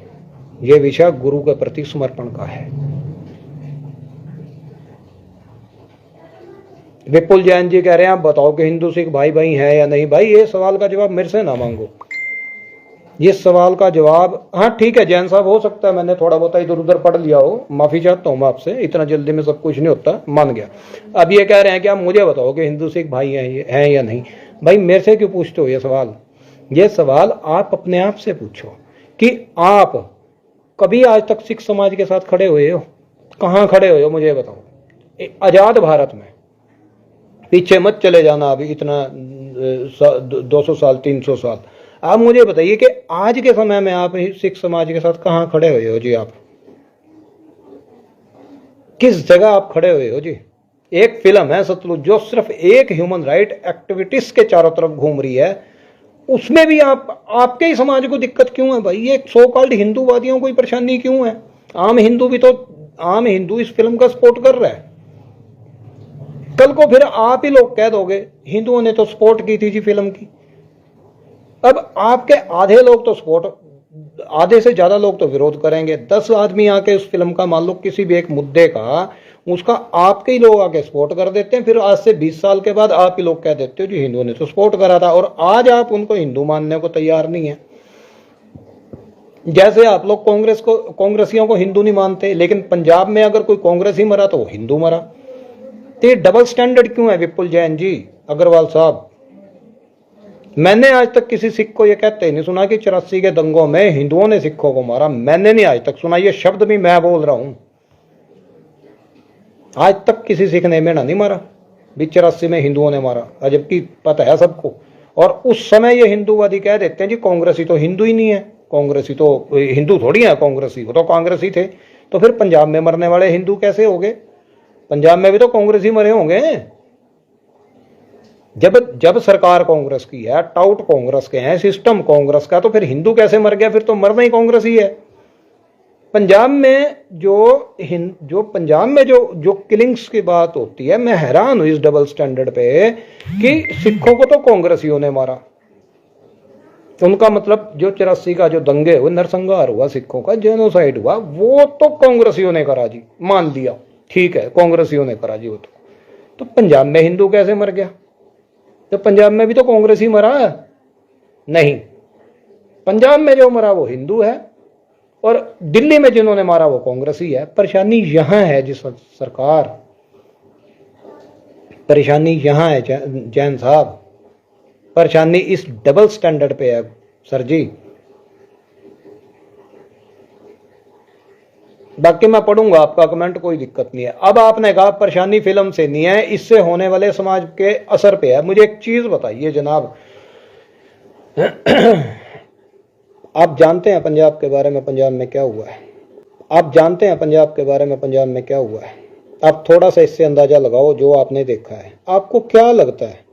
ये विषय गुरु के प्रति समर्पण का है। विपुल जैन जी कह रहे हैं आप बताओ कि हिंदू सिख भाई भाई हैं या नहीं। भाई ये सवाल का जवाब मेरे से ना मांगो, ये सवाल का जवाब, हाँ ठीक है जैन साहब, हो सकता है मैंने थोड़ा बहुत इधर उधर पढ़ लिया हो, माफी चाहता हूँ मैं आपसे, इतना जल्दी में सब कुछ नहीं होता, मान गया। अब ये कह रहे हैं कि आप मुझे बताओ कि हिंदू सिख भाई हैं या नहीं। भाई मेरे से क्यों पूछते हो ये सवाल? ये सवाल आप अपने आप से पूछो कि आप कभी आज तक सिख समाज के साथ खड़े हुए हो? कहाँ खड़े हुए हो मुझे बताओ। आजाद भारत में, पीछे मत चले जाना अभी इतना 200 साल 300 साल, आप मुझे बताइए कि आज के समय में आप सिख समाज के साथ कहां खड़े हुए हो जी? आप किस जगह आप खड़े हुए हो जी? एक फिल्म है सतलुज जो सिर्फ एक ह्यूमन राइट एक्टिविटीज के चारों तरफ घूम रही है, उसमें भी आपके ही समाज को दिक्कत क्यों है भाई? ये सो कॉल्ड हिंदूवादियों को परेशानी क्यों है? आम हिंदू भी तो, आम हिंदू इस फिल्म का सपोर्ट कर रहा है। कल को फिर आप ही लोग कह दोगे हिंदुओं ने तो सपोर्ट की थी जी फिल्म की। अब आपके आधे लोग तो सपोर्ट, आधे से ज्यादा लोग तो विरोध करेंगे। 10 आदमी आके उस फिल्म का, मान लो किसी भी एक मुद्दे का, उसका आपके ही लोग आके सपोर्ट कर देते हैं। फिर आज से 20 साल के बाद आप ही लोग कह देते हो जी हिंदुओं ने तो सपोर्ट करा था, और आज आप उनको हिंदू मानने को तैयार नहीं है। जैसे आप लोग कांग्रेसियों को हिंदू नहीं मानते, लेकिन पंजाब में अगर कोई कांग्रेसी मरा तो वो हिंदू मरा। तो ये डबल स्टैंडर्ड क्यों है विपुल जैन जी, अग्रवाल साहब? मैंने आज तक किसी सिख को यह कहते नहीं सुना कि 84 के दंगों में हिंदुओं ने सिखों को मारा। मैंने नहीं आज तक सुना, ये शब्द भी मैं बोल रहा हूं। आज तक किसी सिख ने मेरा नहीं मारा भी 84 में हिंदुओं ने मारा, जबकि पता है सबको। और उस समय ये हिंदूवादी कह देते हैं जी कांग्रेसी तो हिंदू ही नहीं है, कांग्रेसी तो हिंदू थोड़ी है, कांग्रेसी वो तो कांग्रेसी थे। तो फिर पंजाब में मरने वाले हिंदू कैसे हो गए? पंजाब में भी तो कांग्रेसी मरे होंगे। जब सरकार कांग्रेस की है, टाउट कांग्रेस के हैं, सिस्टम कांग्रेस का, तो फिर हिंदू कैसे मर गया? फिर तो मरना ही कांग्रेस ही है। पंजाब में जो किलिंग्स की बात होती है, मैं हैरान हूं इस डबल स्टैंडर्ड पे कि सिखों को तो कांग्रेसियों ने मारा। उनका मतलब जो 84 का जो दंगे हुए, नरसंहार हुआ, सिखों का जेनोसाइड हुआ, वो तो कांग्रेसियों ने करा जी, मान लिया, ठीक है कांग्रेसियों ने करा जी वो तो पंजाब में हिंदू कैसे मर गया? तो पंजाब में भी तो कांग्रेस ही मरा है। नहीं, पंजाब में जो मरा वो हिंदू है, और दिल्ली में जिन्होंने मारा वो कांग्रेस ही है। परेशानी यहां है जी सरकार, परेशानी यहां है जैन साहब, परेशानी इस डबल स्टैंडर्ड पे है सर जी। बाकी मैं पढ़ूंगा आपका कमेंट, कोई दिक्कत नहीं है। अब आपने कहा परेशानी फिल्म से नहीं है, इससे होने वाले समाज के असर पे है। मुझे एक चीज बताइए जनाब, आप जानते हैं पंजाब के बारे में, पंजाब में क्या हुआ है? आप जानते हैं पंजाब के बारे में, पंजाब में क्या हुआ है? आप थोड़ा सा इससे अंदाजा लगाओ जो आपने देखा है। आपको क्या लगता है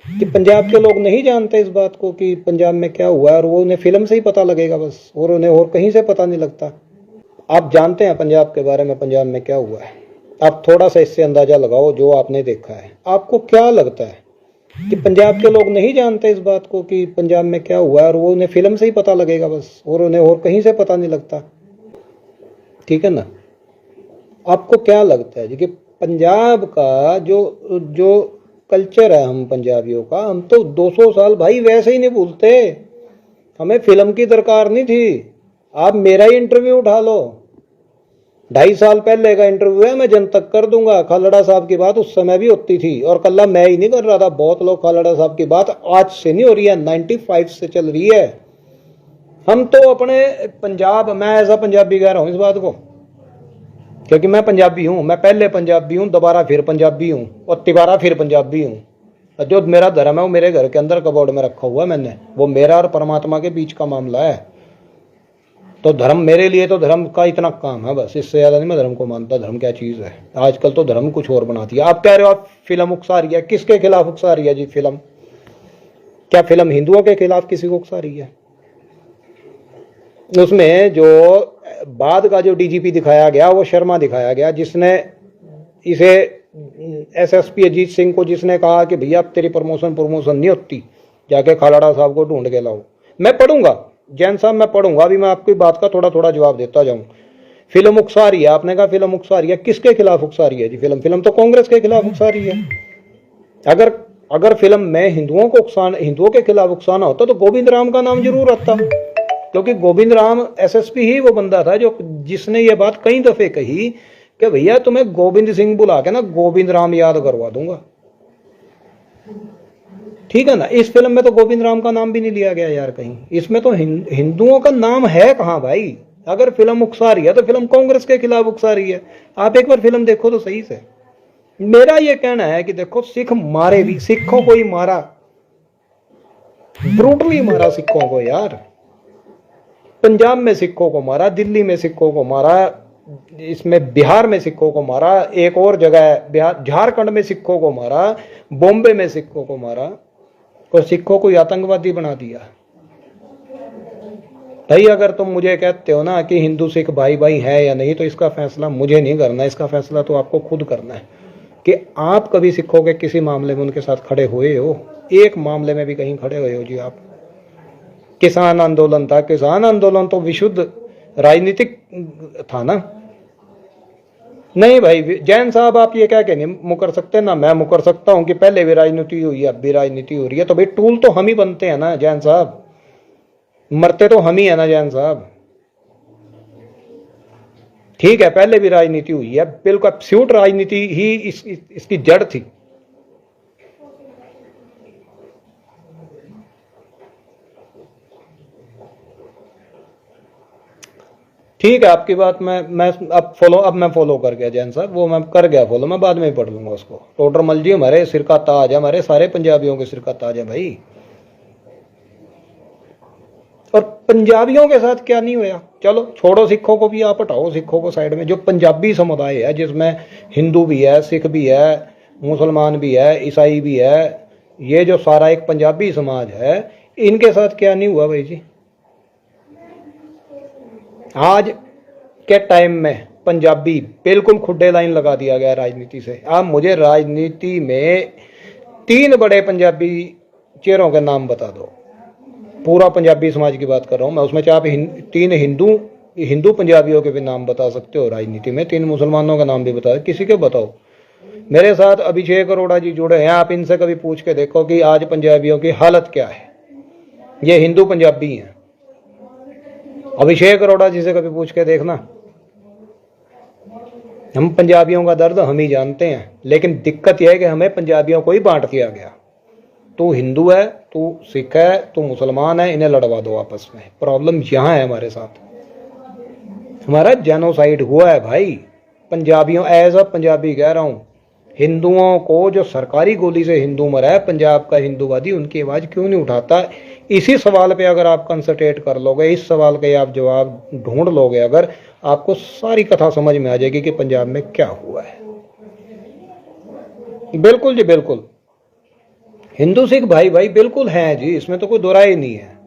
कि पंजाब के लोग नहीं जानते इस बात को कि पंजाब में क्या हुआ है, और वो उन्हें फिल्म से ही पता लगेगा बस, और उन्हें और कहीं से पता नहीं लगता? आप जानते हैं पंजाब के बारे में, पंजाब में क्या हुआ है? आप थोड़ा सा इससे अंदाजा लगाओ जो आपने देखा है। आपको क्या लगता है कि पंजाब के लोग नहीं जानते इस बात को कि पंजाब में क्या हुआ है, और वो उन्हें फिल्म से ही पता लगेगा बस, और उन्हें और कहीं से पता नहीं लगता? ठीक है ना? आपको क्या लगता है जी कि पंजाब का जो कल्चर है हम पंजाबियों का, हम तो 200 साल भाई वैसे ही नहीं भूलते। हमें फिल्म की दरकार नहीं थी। आप मेरा ही इंटरव्यू उठा लो, 2.5 साल पहले का इंटरव्यू है, मैं जन तक कर दूंगा। खालड़ा साहब की बात उस समय भी होती थी, और कल्ला मैं ही नहीं कर रहा था, बहुत लोग। खालड़ा साहब की बात आज से नहीं हो रही है, 95 से चल रही है। हम तो अपने पंजाब, मैं ऐसा पंजाबी कह रहा हूं इस बात को क्योंकि मैं पंजाबी हूं, मैं पहले पंजाबी हूं, दोबारा फिर पंजाबी हूं, और तिबारा फिर पंजाबी हूं। जो मेरा धर्म है वो मेरे घर के अंदर कबोर्ड में रखा हुआ मैंने, वो मेरा और परमात्मा के बीच का मामला है। तो धर्म मेरे लिए तो धर्म का इतना काम है बस, इससे ज्यादा नहीं मैं धर्म को मानता। धर्म क्या चीज है, आजकल तो धर्म कुछ और बना दिया। आप कह रहे हो आप फिल्म उकसा रही है, किसके खिलाफ उकसा रही है जी फिल्म? क्या फिल्म हिंदुओं के खिलाफ किसी को उकसा रही है? उसमें जो बाद का जो डीजीपी दिखाया गया वो शर्मा दिखाया गया, जिसने इसे एसएसपी अजीत सिंह को जिसने कहा कि भैया अब तेरी प्रमोशन नहीं होती, जाके खालाड़ा साहब को ढूंढ के लाओ। मैं पढ़ूंगा जैन साहब, मैं पढ़ूंगा अभी, मैं आपकी बात का थोड़ा थोड़ा जवाब देता जाऊं। फिल्म उकसा रही है, आपने कहा फिल्म उकसा रही है, किसके खिलाफ उकसा रही है जी फिल्म तो कांग्रेस के खिलाफ उकसा रही है। अगर फिल्म में हिंदुओं के खिलाफ उकसाना होता तो गोविंद राम का नाम जरूर आता, क्योंकि गोविंद राम एसएसपी ही वो बंदा था जो जिसने ये बात कई दफे कही कि भैया तुम्हें गोविंद सिंह बुला के ना गोविंद राम याद करवा दूंगा। ठीक है ना, इस फिल्म में तो गोविंद राम का नाम भी नहीं लिया गया यार कहीं, इसमें तो हिंदुओं का नाम है कहां भाई? अगर फिल्म उकसा रही है तो फिल्म कांग्रेस के खिलाफ उकसा रही है। आप एक बार फिल्म देखो तो सही से। मेरा ये कहना है कि देखो सिख मारे भी, सिखों को ही मारा, ब्रूटली मारा सिखों को यार। पंजाब में सिखों को मारा, दिल्ली में सिखों को मारा, इसमें बिहार में सिखों को मारा, एक और जगह बिहार झारखंड में सिखों को मारा, बॉम्बे में सिखों को मारा, और सिखों को आतंकवादी बना दिया। भाई अगर तुम मुझे कहते हो ना कि हिंदू सिख भाई भाई है या नहीं, तो इसका फैसला मुझे नहीं करना, इसका फैसला तो आपको खुद करना है कि आप कभी सिखों के किसी मामले में उनके साथ खड़े हुए हो? एक मामले में भी कहीं खड़े हुए हो जी आप? किसान आंदोलन था, किसान आंदोलन तो विशुद्ध राजनीतिक था ना? नहीं भाई जैन साहब, आप ये कह के नहीं मुकर सकते ना मैं मुकर सकता हूं कि पहले भी राजनीति हुई है अब भी राजनीति हो रही है। तो भाई टूल तो हम ही बनते हैं ना जैन साहब, मरते तो हम ही है ना जैन साहब। ठीक है पहले भी राजनीति हुई है, बिल्कुल एब्सोल्यूट राजनीति ही इसकी जड़ थी। ठीक है आपकी बात मैं फॉलो कर गया जैन साहब, वो मैं कर गया फॉलो, मैं बाद में ही पढ़ लूंगा उसको। टोडरमल जी हमारे सिर का ताज है, हमारे सारे पंजाबियों के सिर का ताज है भाई। और पंजाबियों के साथ क्या नहीं हुआ? चलो छोड़ो, सिखों को भी आप हटाओ, सिखों को साइड में। जो पंजाबी समुदाय है जिसमें हिंदू भी है, सिख भी है, मुसलमान भी है, ईसाई भी है, ये जो सारा एक पंजाबी समाज है, इनके साथ क्या नहीं हुआ भाई जी? आज के टाइम में पंजाबी बिल्कुल खुड्डे लाइन लगा दिया गया राजनीति से। आप मुझे राजनीति में 3 बड़े पंजाबी चेहरों के नाम बता दो, पूरा पंजाबी समाज की बात कर रहा हूं मैं, उसमें चाहे आप 3 हिंदू पंजाबियों के भी नाम बता सकते हो राजनीति में, 3 मुसलमानों का नाम भी बता, किसी के बताओ। मेरे साथ अभिषेक अरोड़ा जी जुड़े हैं, आप इनसे कभी पूछ के देखो कि आज पंजाबियों की हालत क्या है। ये हिंदू पंजाबी हैं, अभिषेक अरोड़ा जी से कभी पूछ के देखना। हम पंजाबियों का दर्द हम ही जानते हैं, लेकिन दिक्कत यह है कि हमें पंजाबियों को ही बांट दिया गया। तू हिंदू है, तू सिख है, तू मुसलमान है, इन्हें लड़वा दो आपस में। प्रॉब्लम यहां है हमारे साथ, हमारा जेनोसाइड हुआ है भाई पंजाबियों। एज अ पंजाबी कह रहा हूं, हिंदुओं को जो सरकारी गोली से हिंदू मरा है, पंजाब का हिंदूवादी उनकी आवाज क्यों नहीं उठाता? इसी सवाल पे अगर आप कंसंट्रेट कर लोगे, इस सवाल के आप जवाब ढूंढ लोगे अगर, आपको सारी कथा समझ में आ जाएगी कि पंजाब में क्या हुआ है। बिल्कुल जी बिल्कुल, हिंदू सिख भाई भाई बिल्कुल हैं जी, इसमें तो कोई दो राय नहीं है।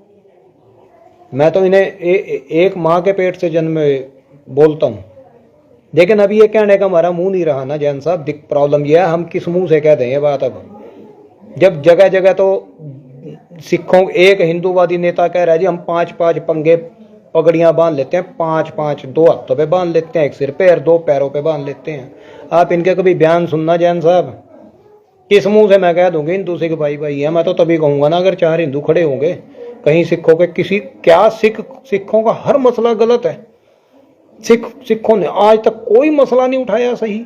मैं तो इन्हें एक माँ के पेट से जन्म बोलता हूं, लेकिन अभी ये कहने का हमारा मुंह नहीं रहा ना जैन साहब। प्रॉब्लम यह है हम किस मुंह से कह दें ये बात। अब जब जगह जगह तो सिखों एक हिंदूवादी नेता कह रहा है जी हम 5-5 पंगे पगड़ियां बांध लेते हैं, 5-5 2 हाथों पे बांध लेते हैं, एक सिर पे और 2 पैरों पे बांध लेते हैं। आप इनके कभी बयान सुनना जैन साहब, किस मुंह से मैं कह दूंगी हिंदू सिख भाई भाई है? मैं तो तभी कहूंगा ना अगर 4 हिंदू खड़े होंगे कहीं सिखों के किसी, क्या सिखों का हर मसला गलत है? सिखों ने आज तक कोई मसला नहीं उठाया सही।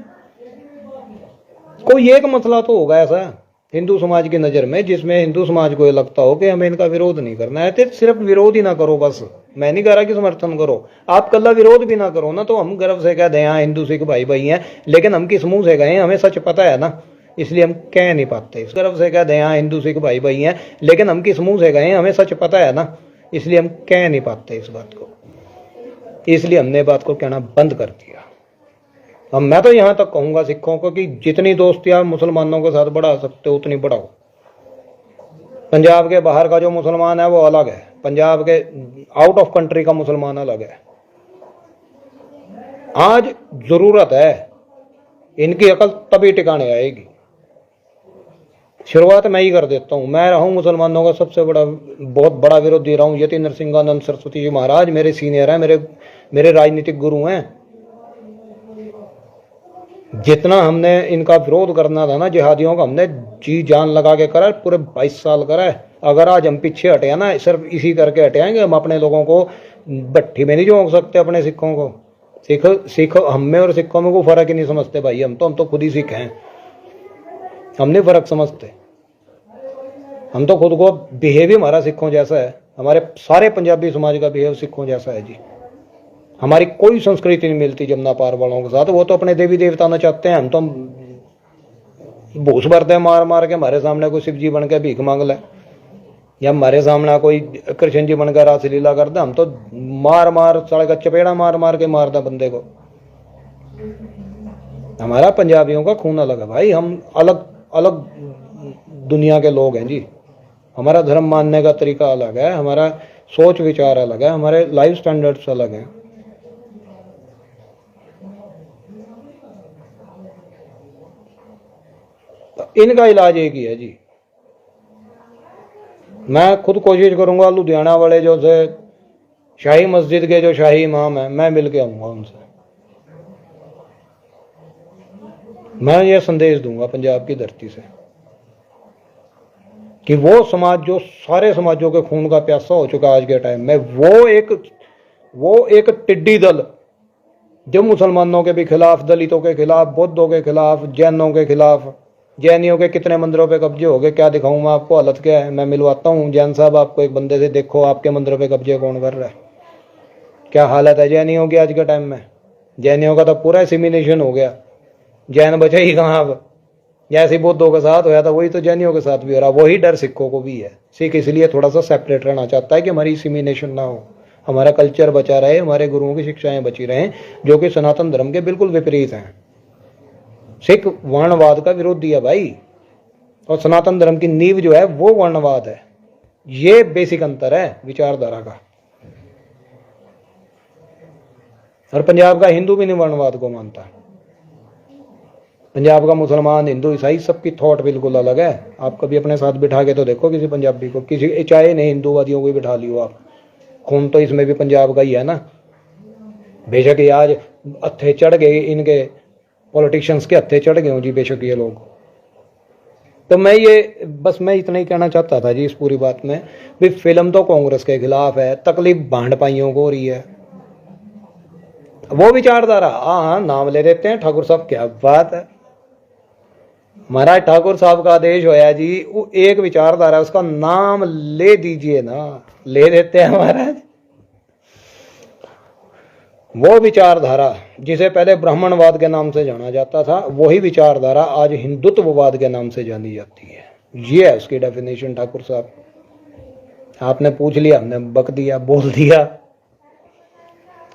कोई एक मसला तो होगा ऐसा हिंदू समाज की नजर में जिसमें हिंदू समाज को ये लगता हो कि हमें इनका विरोध नहीं करना है। तो सिर्फ विरोध ही ना करो बस, मैं नहीं कह रहा कि समर्थन करो, आप कल्ला विरोध भी ना करो ना, तो हम गर्व से कह दें हाँ हिंदू सिख भाई भाई हैं। लेकिन हम किस मुंह से गए? हमें सच पता है ना, इसलिए हम कह नहीं पाते। गर्व से कह दें हाँ हिंदू सिख भाई भाई हैं, लेकिन हम किस मुंह से गए? हमें सच पता है ना, इसलिए हम कह नहीं पाते इस बात को। इसलिए हमने ये बात को कहना बंद कर दिया। अब मैं तो यहाँ तक कहूँगा सिखों को कि जितनी दोस्ती आप मुसलमानों के साथ बढ़ा सकते हो उतनी बढ़ाओ। पंजाब के बाहर का जो मुसलमान है वो अलग है, पंजाब के आउट ऑफ कंट्री का मुसलमान अलग है। आज जरूरत है, इनकी अकल तभी टिकाने आएगी। शुरुआत मैं ही कर देता हूँ। मैं रहा हूँ मुसलमानों का सबसे बड़ा, बहुत बड़ा विरोधी रहा हूँ। यति नरसिंहानंद सरस्वती जी महाराज मेरे सीनियर हैं, मेरे राजनीतिक गुरु हैं। जितना हमने इनका विरोध करना था ना जिहादियों का, हमने जी जान लगा के करा, पूरे 22 साल करा है। अगर आज हम पीछे हटे हैं ना, सिर्फ इसी करके हटे हैं कि हम अपने लोगों को भट्टी में नहीं झोंक सकते, अपने सिखों को। सिख हम में और सिखों में कोई फर्क ही नहीं समझते भाई। हम तो खुद ही सिख हैं, हम नहीं फर्क समझते। हम तो खुद को, बिहेव ही हमारा सिखों जैसा है। हमारे सारे पंजाबी समाज का बिहेव सिखों जैसा है जी। हमारी कोई संस्कृति नहीं मिलती जमुना पार वालों के साथ। वो तो अपने देवी देवता न चाहते हैं, हम तो भूस भरते हैं मार मार के। हमारे सामने कोई शिव जी बन के भीख मांग ले, या हमारे सामने कोई कृष्ण जी बनकर रासलीला करते, हम तो मार मार साले का चपेड़ा मार मार के मारता बंदे को। हमारा पंजाबियों का खून अलग है भाई। हम अलग अलग दुनिया के लोग हैं जी। हमारा धर्म मानने का तरीका अलग है, हमारा सोच विचार अलग है, हमारे लाइफ स्टैंडर्ड्स अलग हैं। तो इनका इलाज एक ही है जी। मैं खुद कोशिश करूंगा, लुधियाना वाले जो से शाही मस्जिद के जो शाही इमाम है, मैं मिल के आऊंगा उनसे। मैं ये संदेश दूंगा पंजाब की धरती से कि वो समाज जो सारे समाजों के खून का प्यासा हो चुका आज के टाइम में, वो एक टिड्डी दल जो मुसलमानों के भी खिलाफ, दलितों के खिलाफ, बौद्धों के खिलाफ, जैनों के खिलाफ। जैनियों के कितने मंदिरों पे कब्जे हो गए, क्या दिखाऊं मैं आपको? हालत क्या है, मैं मिलवाता हूँ। जैन साहब आपको एक बंदे से, देखो आपके मंदिरों पे कब्जे कौन कर रहा है, क्या हालत है जैनियों की आज के टाइम में। जैनियों का तो पूरा एसिमिनेशन हो गया, जैन बचे ही कहाँ अब। जैसे बौद्धों के साथ होया था वही तो जैनियों के साथ भी हो रहा। वही डर सिखों को भी है। सिख इसलिए थोड़ा सा सेपरेट रहना चाहता है कि हमारी एसिमिनेशन ना हो, हमारा कल्चर बचा रहे, हमारे गुरुओं की शिक्षाएं बची रहें, जो कि सनातन धर्म के बिल्कुल विपरीत हैं। सिख वर्णवाद का विरोधी है भाई, और सनातन धर्म की नींव जो है वो वर्णवाद है। ये बेसिक अंतर है विचारधारा का। और पंजाब का हिंदू भी नहीं वर्णवाद को मानता। पंजाब का मुसलमान, हिंदू, ईसाई, सबकी थॉट बिल्कुल अलग है। आप कभी अपने साथ बिठा के तो देखो किसी पंजाबी को, किसी, चाहे नहीं हिंदूवादियों को भी बिठा लियो आप, खून तो इसमें भी पंजाब का ही है ना। बेशक ये आज हत्थे चढ़ गए, इनके पॉलिटिशियंस के हत्थे चढ़ गए हो जी बेशक ये लोग। तो मैं इतना ही कहना चाहता था जी इस पूरी बात में भी। फिल्म तो कांग्रेस के खिलाफ है, तकलीफ भांडपाइयों को हो रही है। वो विचारधारा, हाँ नाम ले देते हैं ठाकुर साहब, क्या बात है। महाराज ठाकुर साहब का आदेश होया जी, वो एक विचारधारा, उसका नाम ले दीजिए ना, ले देते हैं महाराज। वो विचारधारा जिसे पहले ब्राह्मणवाद के नाम से जाना जाता था, वही विचारधारा आज हिंदुत्ववाद के नाम से जानी जाती है। ये है उसकी डेफिनेशन ठाकुर साहब। आपने पूछ लिया, हमने बक दिया, बोल दिया।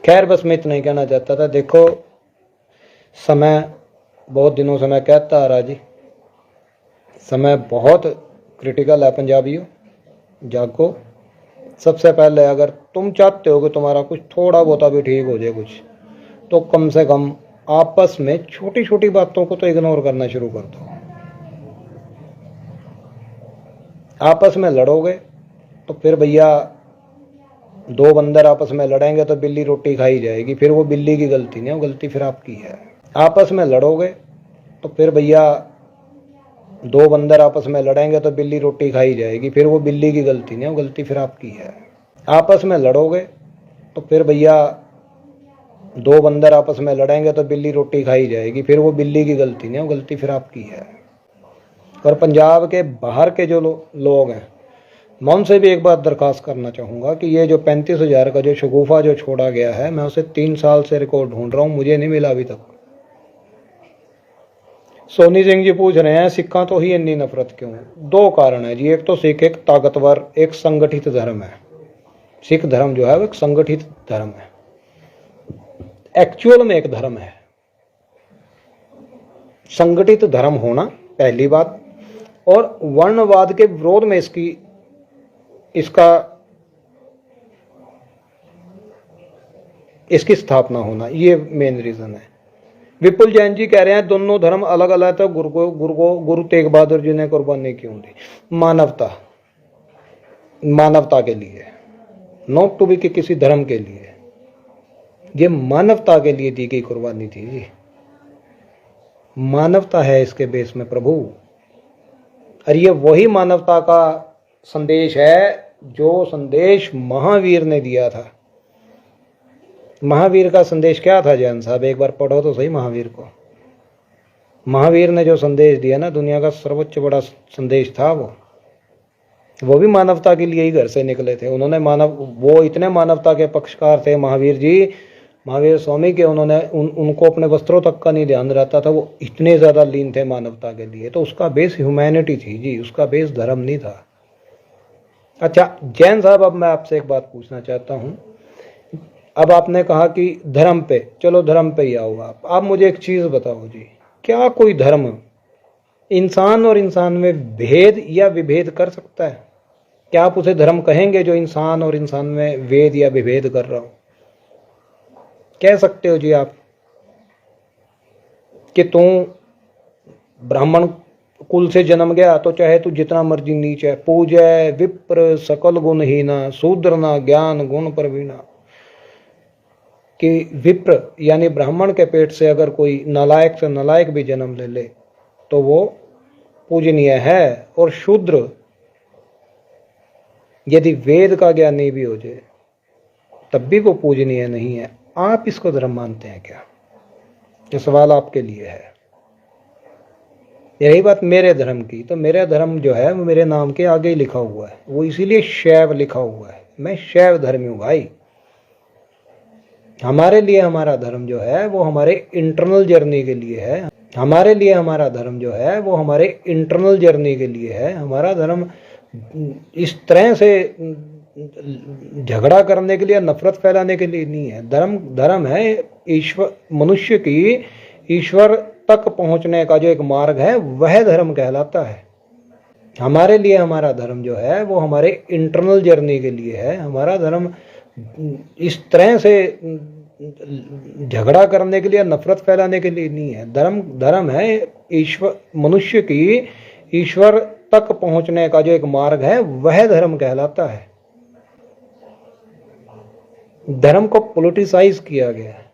खैर बस मैं इतना ही कहना चाहता था। देखो समय बहुत दिनों से मैं कहता आ रहा जी, समय बहुत क्रिटिकल है पंजाबियों, जागो। सबसे पहले अगर तुम चाहते हो कि तुम्हारा कुछ थोड़ा बहुत भी ठीक हो जाए कुछ, तो कम से कम आपस में छोटी छोटी बातों को तो इग्नोर करना शुरू कर दो। आपस में लड़ोगे तो फिर भैया, दो बंदर आपस में लड़ेंगे तो बिल्ली रोटी खाई जाएगी। फिर वो बिल्ली की गलती नहीं, वो गलती फिर आपकी है। आपस में लड़ोगे तो फिर भैया, दो बंदर आपस में लड़ेंगे तो बिल्ली रोटी खाई जाएगी। फिर वो बिल्ली की गलती नहीं, वो गलती फिर आपकी है। आपस में लड़ोगे तो फिर भैया, दो बंदर आपस में लड़ेंगे तो बिल्ली रोटी खाई जाएगी। फिर वो बिल्ली की गलती नहीं, वो गलती फिर आपकी है। और पंजाब के बाहर के जो लोग हैं, मैं उनसे भी एक बात दरखास्त करना चाहूँगा कि ये जो 35,000 का जो शगुफा जो छोड़ा गया है, मैं उसे 3 साल से रिकॉर्ड ढूंढ रहा हूँ, मुझे नहीं मिला अभी तक। सोनी सिंह जी पूछ रहे हैं सिखा तो ही इतनी नफरत क्यों? 2 कारण है जी। एक तो सिख एक ताकतवर, एक संगठित धर्म है। सिख धर्म जो है वो एक संगठित धर्म है। एक्चुअल में एक धर्म है, संगठित धर्म होना पहली बात, और वर्णवाद के विरोध में इसकी स्थापना होना, ये मेन रीजन है। विपुल जैन जी कह रहे हैं दोनों धर्म अलग अलग था, गुरु तेग बहादुर जी ने कुर्बानी क्यों दी? मानवता के लिए, नॉट टू बी कि किसी धर्म के लिए, ये मानवता के लिए दी गई कुर्बानी थी जी। मानवता है इसके बेस में प्रभु, और ये वही मानवता का संदेश है जो संदेश महावीर ने दिया था। महावीर का संदेश क्या था जैन साहब? एक बार पढ़ो तो सही महावीर को। महावीर ने जो संदेश दिया ना, दुनिया का सर्वोच्च बड़ा संदेश था वो भी मानवता के लिए ही घर से निकले थे। उन्होंने वो इतने मानवता के पक्षकार थे महावीर जी, महावीर स्वामी के, उनको अपने वस्त्रों तक का नहीं ध्यान रहता था, वो इतने ज्यादा लीन थे मानवता के लिए। तो उसका बेस ह्यूमैनिटी थी जी, उसका बेस धर्म नहीं था। अच्छा जैन साहब, अब मैं आपसे एक बात पूछना चाहता हूं। अब आपने कहा कि धर्म पे, चलो धर्म पे ही आओ आप मुझे एक चीज बताओ जी, क्या कोई धर्म इंसान और इंसान में भेद या विभेद कर सकता है? क्या आप उसे धर्म कहेंगे जो इंसान और इंसान में भेद या विभेद कर रहा हो? कह सकते हो जी आप कि तू ब्राह्मण कुल से जन्म गया तो चाहे तू जितना मर्जी नीच है, पूजय विप्र सकल गुणहीना, शूद्र ना ज्ञान गुण प्रवीणा, कि विप्र यानी ब्राह्मण के पेट से अगर कोई नालायक से नालायक भी जन्म ले ले तो वो पूजनीय है, और शूद्र यदि वेद का ज्ञानी भी हो जाए तब भी वो पूजनीय नहीं है। आप इसको धर्म मानते हैं क्या? ये सवाल आपके लिए है। यही बात मेरे धर्म की, तो मेरा धर्म जो है वो मेरे नाम के आगे ही लिखा हुआ है, वो इसीलिए शैव लिखा हुआ है। मैं शैव धर्मी हूं भाई। हमारे लिए हमारा धर्म जो है वो हमारे इंटरनल जर्नी के लिए है। हमारे लिए हमारा धर्म जो है वो हमारे इंटरनल जर्नी के लिए है। हमारा धर्म इस तरह से झगड़ा करने के लिए, नफरत फैलाने के लिए नहीं है। धर्म है ईश्वर, मनुष्य की ईश्वर तक पहुंचने का जो एक मार्ग है वह धर्म कहलाता है। हमारे लिए हमारा धर्म जो है वो हमारे इंटरनल जर्नी के लिए है। हमारा धर्म इस तरह से झगड़ा करने के लिए, नफरत फैलाने के लिए नहीं है। धर्म है ईश्वर, मनुष्य की ईश्वर तक पहुंचने का जो एक मार्ग है वह धर्म कहलाता है। धर्म को पॉलिटिसाइज किया गया है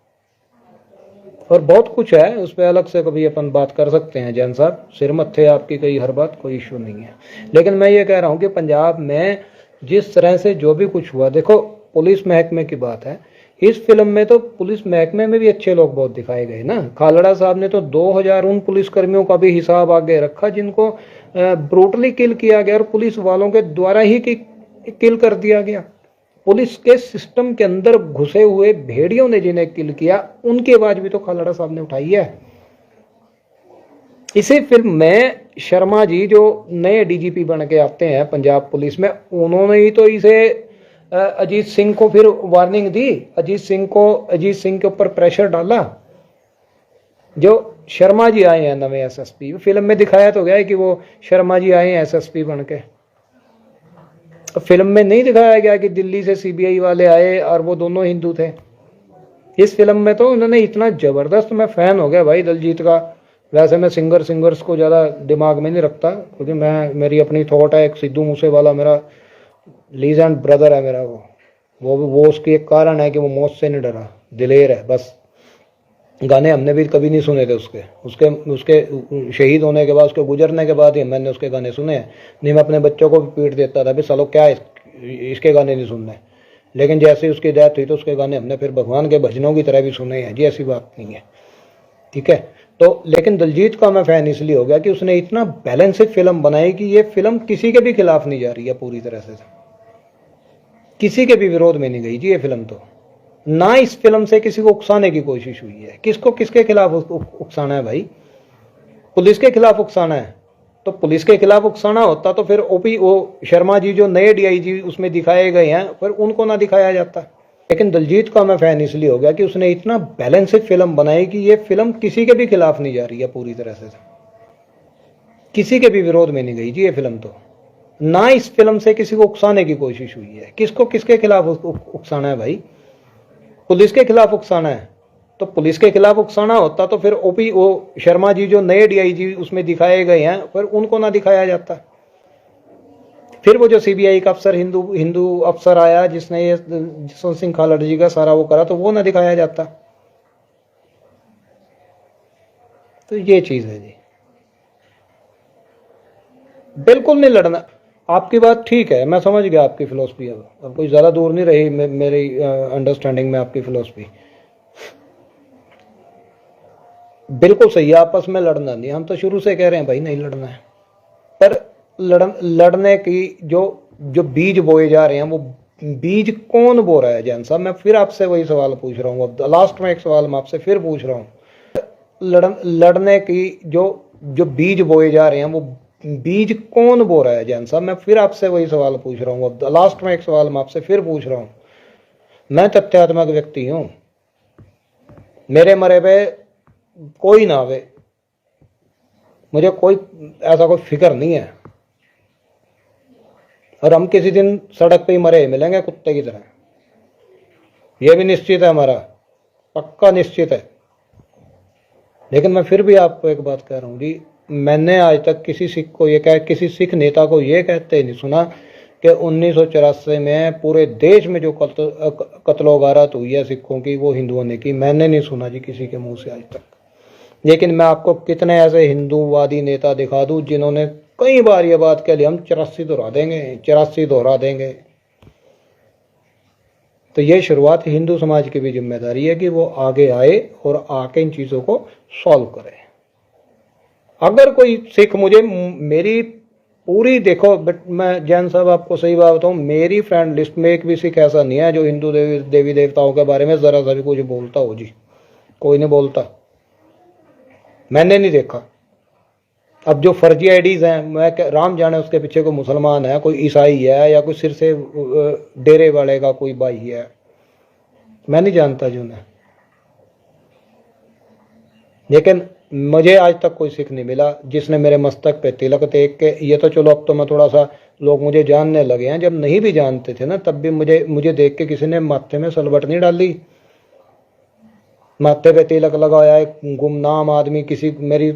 और बहुत कुछ है, उस पर अलग से कभी अपन बात कर सकते हैं। जैन साहब सिर मत्थे आपकी कही हर बात, कोई इश्यू नहीं है। लेकिन मैं ये कह रहा हूं कि पंजाब में जिस तरह से जो भी कुछ हुआ, देखो पुलिस महकमे की बात है, इस फिल्म में तो पुलिस महकमे में भी अच्छे लोग बहुत दिखाए गए ना। खालड़ा साहब ने तो 2000 उन पुलिसकर्मियों का भी हिसाब आगे रखा जिनको ब्रूटली किल किया गया और पुलिस वालों के द्वारा ही किल कर दिया गया। पुलिस के सिस्टम के अंदर घुसे हुए भेड़ियों ने जिन्हें किल किया, उनकी आवाज भी तो खालड़ा साहब ने उठाई है। इसी फिल्म में शर्मा जी जो नए डीजीपी बन के आते हैं पंजाब पुलिस में, उन्होंने ही तो इसे अजीत सिंह को फिर वार्निंग दी, अजीत सिंह के ऊपर प्रेशर डाला। जो शर्मा जी आए हैं नवे एसएसपी, फिल्म में दिखाया तो गया है कि वो शर्मा जी आए हैं एसएसपी बन के। फिल्म में नहीं दिखाया गया कि दिल्ली से सीबीआई वाले आए और वो दोनों हिंदू थे। इस फिल्म में तो उन्होंने इतना जबरदस्त, मैं फैन हो गया भाई दलजीत का। वैसे मैं सिंगर्स को ज्यादा दिमाग में नहीं रखता क्योंकि मेरी अपनी थॉट है। एक सिद्धू मूसेवाला मेरा लीजेंड ब्रदर है मेरा, वो उसकी एक कारण है कि वो मौत से नहीं डरा, दिलेर है बस। गाने हमने भी कभी नहीं सुने थे उसके शहीद होने के बाद, उसके गुजरने के बाद ही मैंने उसके गाने सुने हैं। नहीं मैं अपने बच्चों को भी पीट देता था, भाई सालो क्या इसके गाने नहीं सुनने। लेकिन जैसे उसकी डेथ हुई तो उसके गाने हमने फिर भगवान के भजनों की तरह भी सुने हैं जी, ऐसी बात नहीं है, ठीक है। तो लेकिन दिलजीत का मैं फैन इसलिए हो गया कि उसने इतना बैलेंस्ड फिल्म बनाई कि ये फिल्म किसी के भी खिलाफ नहीं जा रही है, पूरी तरह से किसी के भी विरोध में नहीं गई जी ये फिल्म। तो ना इस फिल्म से किसी को उकसाने की कोशिश हुई है। किसको किसके खिलाफ उकसाना है भाई? पुलिस के खिलाफ उकसाना है तो पुलिस के खिलाफ उकसाना होता तो फिर वो शर्मा जी जो नए डीआईजी उसमें दिखाए गए हैं फिर उनको ना दिखाया जाता। लेकिन दिलजीत का मैं फैन इसलिए हो गया कि उसने इतना बैलेंस्ड फिल्म बनाई कि ये फिल्म किसी के भी खिलाफ नहीं जा रही है, पूरी तरह से किसी के भी विरोध में नहीं गई जी ये फिल्म। तो ना इस फिल्म से किसी को उकसाने की कोशिश हुई है। किसको किसके खिलाफ उकसाना है भाई? पुलिस के खिलाफ उकसाना है तो पुलिस के खिलाफ उकसाना होता तो फिर ओपी वो शर्मा जी जो नए डीआईजी उसमें दिखाए गए हैं, फिर उनको ना दिखाया जाता। फिर वो जो सीबीआई का अफसर हिंदू अफसर आया जिसने ये जसवंत सिंह खालड़ जी का सारा वो करा, तो वो ना दिखाया जाता। तो ये चीज है जी, बिल्कुल नहीं लड़ना। आपकी बात ठीक है, मैं समझ गया आपकी फिलोसफी। अब कोई ज्यादा दूर नहीं रही मेरी अंडरस्टैंडिंग में आपकी फिलोसफी। बिल्कुल सही है, आपस में लड़ना नहीं। हम तो शुरू से कह रहे हैं भाई नहीं लड़ना है, पर लड़ने की जो बीज बोए जा रहे हैं वो बीज कौन बो रहा है? जैन साहब, मैं फिर आपसे वही सवाल पूछ रहा हूँ। अब लास्ट में एक सवाल मैं आपसे फिर पूछ रहा हूँ। लड़ने की जो बीज बोए जा रहे हैं वो बीज कौन बो रहा है? जैन साहब, मैं फिर आपसे वही सवाल पूछ रहा हूँ। अब लास्ट में एक सवाल मैं आपसे फिर पूछ रहा हूँ। मैं तथ्यात्मक व्यक्ति हूं, मेरे मरे पे कोई ना आवे, मुझे कोई ऐसा कोई फिक्र नहीं है। और हम किसी दिन सड़क पे ही मरे मिलेंगे कुत्ते की तरह, यह भी निश्चित है, हमारा पक्का निश्चित है। लेकिन मैं फिर भी आपको एक बात कह रहा हूं जी, मैंने आज तक किसी सिख नेता को यह कहते नहीं सुना कि 1984 में पूरे देश में जो कत्लो गारत हुई है सिखों की वो हिंदुओं ने की। मैंने नहीं सुना जी किसी के मुंह से आज तक। लेकिन मैं आपको कितने ऐसे हिंदूवादी नेता दिखा दूं जिन्होंने कई बार ये बात कह ली, हम 84 दोहरा देंगे। तो ये शुरुआत हिंदू समाज की भी जिम्मेदारी है कि वो आगे आए और आके इन चीजों को सॉल्व करे। अगर कोई सिख मेरी पूरी देखो, बट मैं जैन साहब आपको सही बात बताऊं, मेरी फ्रेंड लिस्ट में एक भी सिख ऐसा नहीं है जो हिंदू देवी देवताओं के बारे में जरा सा भी कुछ बोलता हो जी। कोई नहीं बोलता, मैंने नहीं देखा। अब जो फर्जी आईडीज हैं, मैं राम जाने उसके पीछे कोई मुसलमान है, कोई ईसाई है, या कोई सिर से डेरे वाले का कोई भाई है, मैं नहीं जानता जो उन्हें। लेकिन मुझे आज तक कोई सिख नहीं मिला जिसने मेरे मस्तक पे तिलक देख के, ये तो चलो अब तो मैं थोड़ा सा लोग मुझे जानने लगे हैं, जब नहीं भी जानते थे ना तब भी मुझे देख के किसी ने माथे में सलवट नहीं डाली, माथे पे तिलक लगाया। एक गुमनाम आदमी, मेरी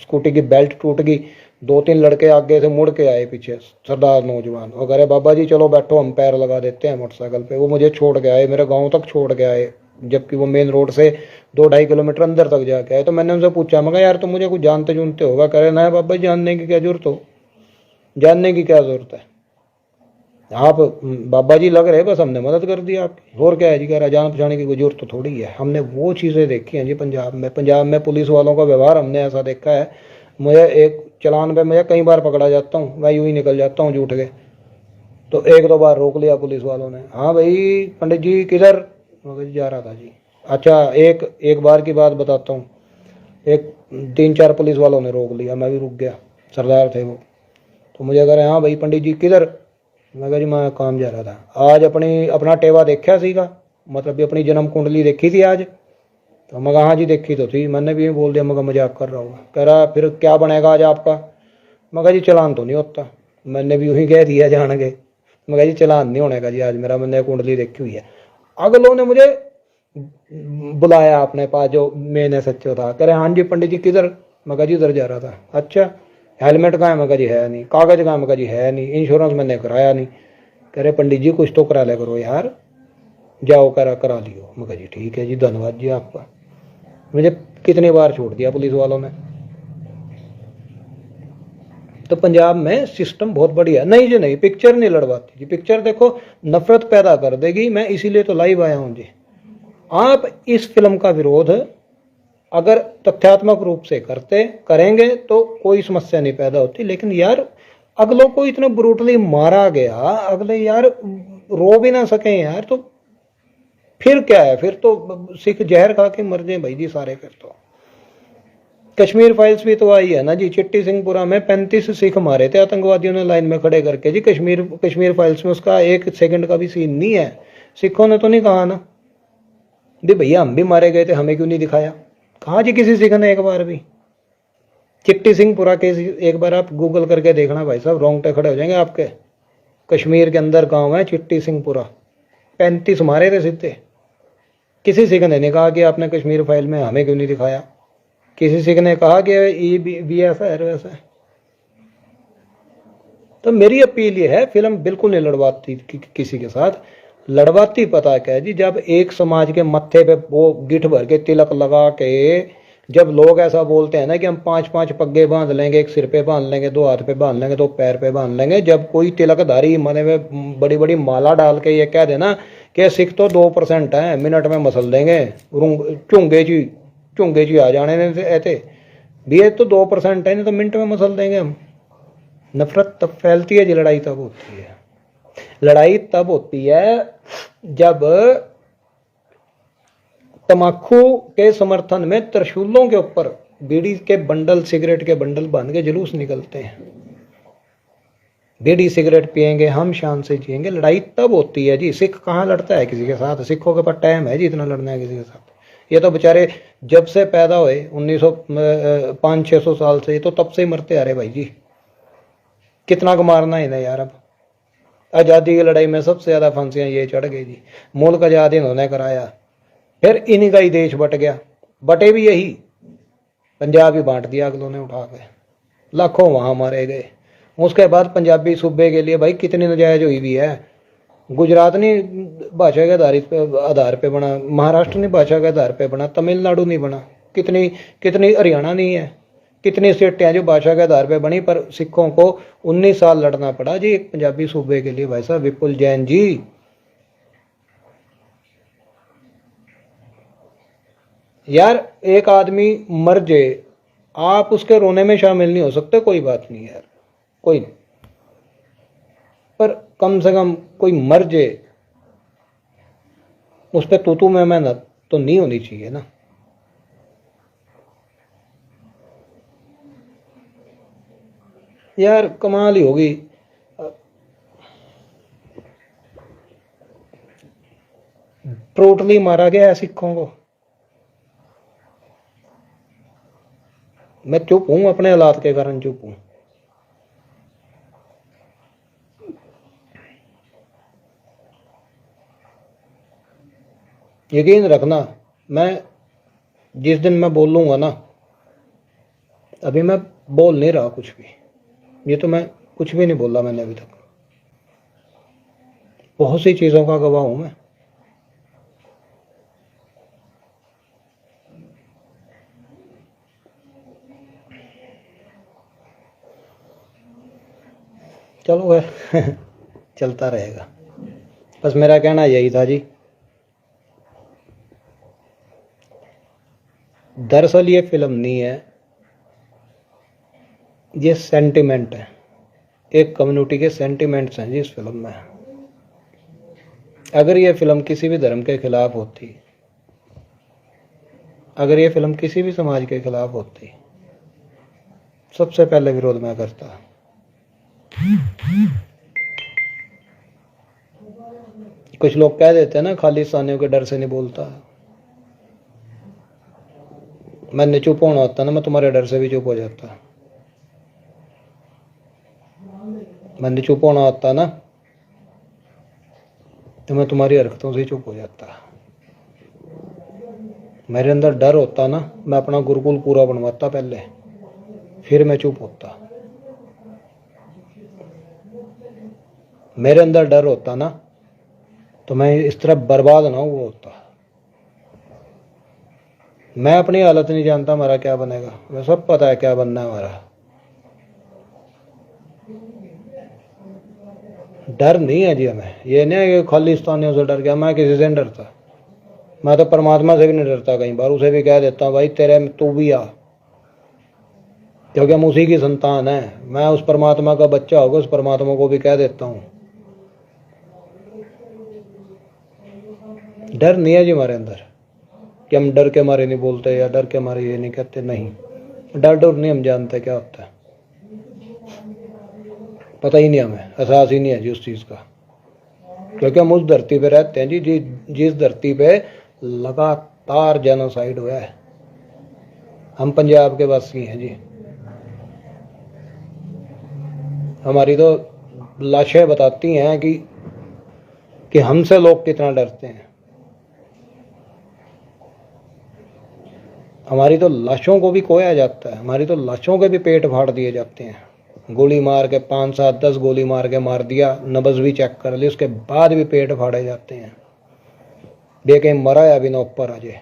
स्कूटी की बेल्ट टूट गई, 2-3 लड़के आगे से मुड़ के आए पीछे, सरदार नौजवान, और कह रहे बाबा जी चलो बैठो हम पैर लगा देते हैं मोटरसाइकिल पे। वो मुझे छोड़ के आए, मेरे गाँव तक छोड़ के आए, जबकि वो मेन रोड से 2-2.5 किलोमीटर अंदर तक जाके आए। तो मैंने उनसे पूछा, मैं यार तुम मुझे कुछ जानते जुनते होगा? कह रहे ना बाबा जानने की क्या जरूरत हो, जानने की क्या जरूरत है, आप बाबा जी लग रहे, बस हमने मदद कर दी आपकी, और क्या है जी। कह रहा जान पहचाने की कोई जरूरत तो थोड़ी है। हमने वो चीज़ें देखी हैं जी पंजाब में पुलिस वालों का व्यवहार हमने ऐसा देखा है। मुझे एक चलान पे मुझे कई बार पकड़ा जाता हूँ, मैं यूँ ही निकल जाता हूँ झूठ के, तो 1-2 बार रोक लिया पुलिस वालों ने। हाँ भाई पंडित जी किधर? जा रहा था जी। अच्छा, एक बार की बात बताता हूँ, एक 3-4 पुलिस वालों ने रोक लिया, मैं भी रुक गया, सरदार थे वो। तो मुझे कह रहे हाँ भाई पंडित जी किधर? मैं कहा जी मैं काम जा रहा था। आज अपना टेवा देखा सीगा, मतलब भी अपनी जन्म कुंडली देखी थी आज? तो मैं कहा हाँ जी देखी तो थी। मैंने भी बोल दिया, मैं मजाक कर रहा हूँ। कह रहा फिर क्या बनेगा आज आपका? मैं कहा जी चलान तो नहीं होता। मैंने भी वही कह दिया जान के, मैं कहा जी चलान नहीं होने का जी आज मेरा, मैंने कुंडली देखी हुई है। अगलों ने मुझे बुलाया अपने पास, जो मैंने सच्चो था। कह रहे हाँ जी पंडित जी किधर? मैं कहा जी उधर जा रहा था। अच्छा, हेलमेट कहाँ है? मैं कहा जी है नहीं। कागज कहाँ? मैं कहा जी है नहीं। इंश्योरेंस मैंने कराया नहीं। कह रहे पंडित जी कुछ तो करा ले करो यार, जाओ करा लियो। मैं कहा जी ठीक है जी, धन्यवाद जी आपका। मुझे कितनी बार छोड़ दिया पुलिस वालों ने। तो पंजाब में सिस्टम बहुत बढ़िया। नहीं जी नहीं, पिक्चर नहीं लड़वाती जी। पिक्चर देखो नफरत पैदा कर देगी। मैं इसीलिए तो लाइव आया हूं जी। आप इस फिल्म का विरोध अगर तथ्यात्मक रूप से करेंगे तो कोई समस्या नहीं पैदा होती। लेकिन यार अगलों को इतना ब्रूटली मारा गया, अगले यार रो भी ना सके यार, तो फिर क्या है? फिर तो सिख जहर खा के मर जाए भाई जी सारे। फिर तो कश्मीर फाइल्स भी तो आई है ना जी। चिट्टी सिंहपुरा में 35 सिख मारे थे आतंकवादियों ने लाइन में खड़े करके जी। कश्मीर फाइल्स में उसका 1 सेकंड का भी सीन नहीं है। सिखों ने तो नहीं कहा ना भी भैया हम भी मारे गए थे, हमें क्यों नहीं दिखाया? कहा जी किसी सिख ने एक बार भी? चिट्टी सिंहपुरा केस एक बार आप गूगल करके देखना भाई साहब, रोंगटे खड़े हो जाएंगे आपके। कश्मीर के अंदर गांव है चिट्टी सिंहपुरा, 35 मारे थे सीधे। किसी सिख ने नहीं कहा कि आपने कश्मीर फाइल में हमें क्यों नहीं दिखाया। किसी सिख ने कहा कि ये भी ऐसा है वैसा है। तो मेरी अपील ये है, फिल्म बिल्कुल नहीं लड़वाती किसी के साथ। लड़वाती पता क्या है जी, जब एक समाज के मत्थे पे वो गिठ भर के तिलक लगा के जब लोग ऐसा बोलते हैं ना कि हम 5-5 पग्गे बांध लेंगे, एक सिर पे बांध लेंगे, 2 हाथ पे बांध लेंगे, 2 पैर पे बांध लेंगे, जब कोई तिलकधारी मने में बड़ी बड़ी माला डाल के ये कह देना कि सिख तो 2% है, मिनट में मसल देंगे, चुंगे जी आ जाने ऐसे भी, ये तो 2% है, नहीं तो मिनट में मसल देंगे हम। नफरत तब फैलती है जी, लड़ाई तब होती है। लड़ाई तब होती है जब तमाकू के समर्थन में त्रिशूलों के ऊपर बीड़ी के बंडल, सिगरेट के बंडल बांध के जुलूस निकलते हैं। बीड़ी सिगरेट पिएंगे, हम शान से जिएंगे। लड़ाई तब होती है जी। सिख कहाँ लड़ता है किसी के साथ? सिखों के पास टाइम है जी इतना लड़ना है किसी के साथ? ये तो बेचारे जब से पैदा हुए 500-600 साल से, ये तो तब से ही मरते आ रहे भाई जी। कितना को मारना है इन्हें यार। अब आज़ादी की लड़ाई में सबसे ज्यादा फांसियां ये चढ़ गई जी। मुल्क आजाद इन्होंने कराया, फिर इन्हीं का ही देश बट गया। बटे भी यही, पंजाब ही बांट दिया अगलों ने उठा के, लाखों वहां मारे गए। उसके बाद पंजाबी सूबे के लिए भाई कितनी नजायज हुई भी है। गुजरात नहीं भाषा के आधार पे बना, महाराष्ट्र नहीं भाषा के आधार पे बना, तमिलनाडु नहीं बना, कितनी हरियाणा नहीं है, कितनी स्टेटें हैं जो भाषा के आधार पे बनी। पर सिखों को 19 साल लड़ना पड़ा जी एक पंजाबी सूबे के लिए भाई साहब। विपुल जैन जी, यार एक आदमी मर जाए, आप उसके रोने में शामिल नहीं हो सकते, कोई बात नहीं यार, कोई नहीं, पर कम से कम कोई मर जाए उस पर तू मैं मेहनत तो नहीं होनी चाहिए ना। यार कमाल ही होगी। ब्रूटली मारा गया है सिखों को। मैं चुप हूं, अपने हालात के कारण चुप हूं। यकीन रखना, मैं जिस दिन मैं बोलूंगा ना, अभी मैं बोल नहीं रहा कुछ भी, ये तो मैं कुछ भी नहीं बोला मैंने अभी तक। बहुत सी चीजों का गवाह हूं मैं। चलो वह चलता रहेगा। बस मेरा कहना यही था जी। दरअसल ये फिल्म नहीं है, ये सेंटिमेंट है। एक कम्युनिटी के सेंटिमेंट्स हैं जी इस फिल्म में। अगर ये फिल्म किसी भी धर्म के खिलाफ होती, अगर ये फिल्म किसी भी समाज के खिलाफ होती, सबसे पहले विरोध मैं करता। कुछ लोग कह देते हैं ना खालिस्तानियों के डर से नहीं बोलता। मैंने चुप होना होता ना, मैं तुम्हारे डर से भी चुप हो जाता। मैंने चुप होना होता ना, तो मैं तुम्हारी हरकतों से चुप हो जाता। मेरे अंदर डर होता ना, मैं अपना गुरुकुल पूरा बनवाता पहले, फिर मैं चुप होता। मेरे अंदर डर होता ना, तो मैं इस तरह बर्बाद ना हुआ होता। मैं अपनी हालत नहीं जानता हमारा क्या बनेगा, मैं सब पता है क्या बनना है हमारा। डर नहीं है जी हमें। ये नहीं है कि खालिस्तानियों से डर गया, मैं किसी से नहीं डरता। मैं तो परमात्मा से भी नहीं डरता। कई बार उसे भी कह देता हूँ भाई तेरे में तू भी आ, क्योंकि हम उसी की संतान है। मैं उस परमात्मा का बच्चा होगा, उस परमात्मा को भी कह देता हूँ। डर नहीं है जी हमारे अंदर कि हम डर के मारे नहीं बोलते या डर के मारे ये नहीं कहते। नहीं, डर नहीं, हम जानते क्या होता है, पता ही नहीं हमें, एहसास ही नहीं है जी उस चीज का। क्योंकि हम उस धरती पे रहते हैं जी जिस धरती पे लगातार जेनोसाइड हुआ है। हम पंजाब के वासी हैं जी। हमारी तो लाशें बताती हैं कि हमसे लोग कितना डरते हैं। हमारी तो लाशों को भी कोया जाता है, हमारी तो लाशों के भी पेट फाड़ दिए जाते हैं। गोली मार के 5 7 10 गोली मार के मार दिया, नब्ज भी चेक कर ली, उसके बाद भी पेट फाड़े जाते हैं। देखे मरा है अभी ना ऊपर आ जाए।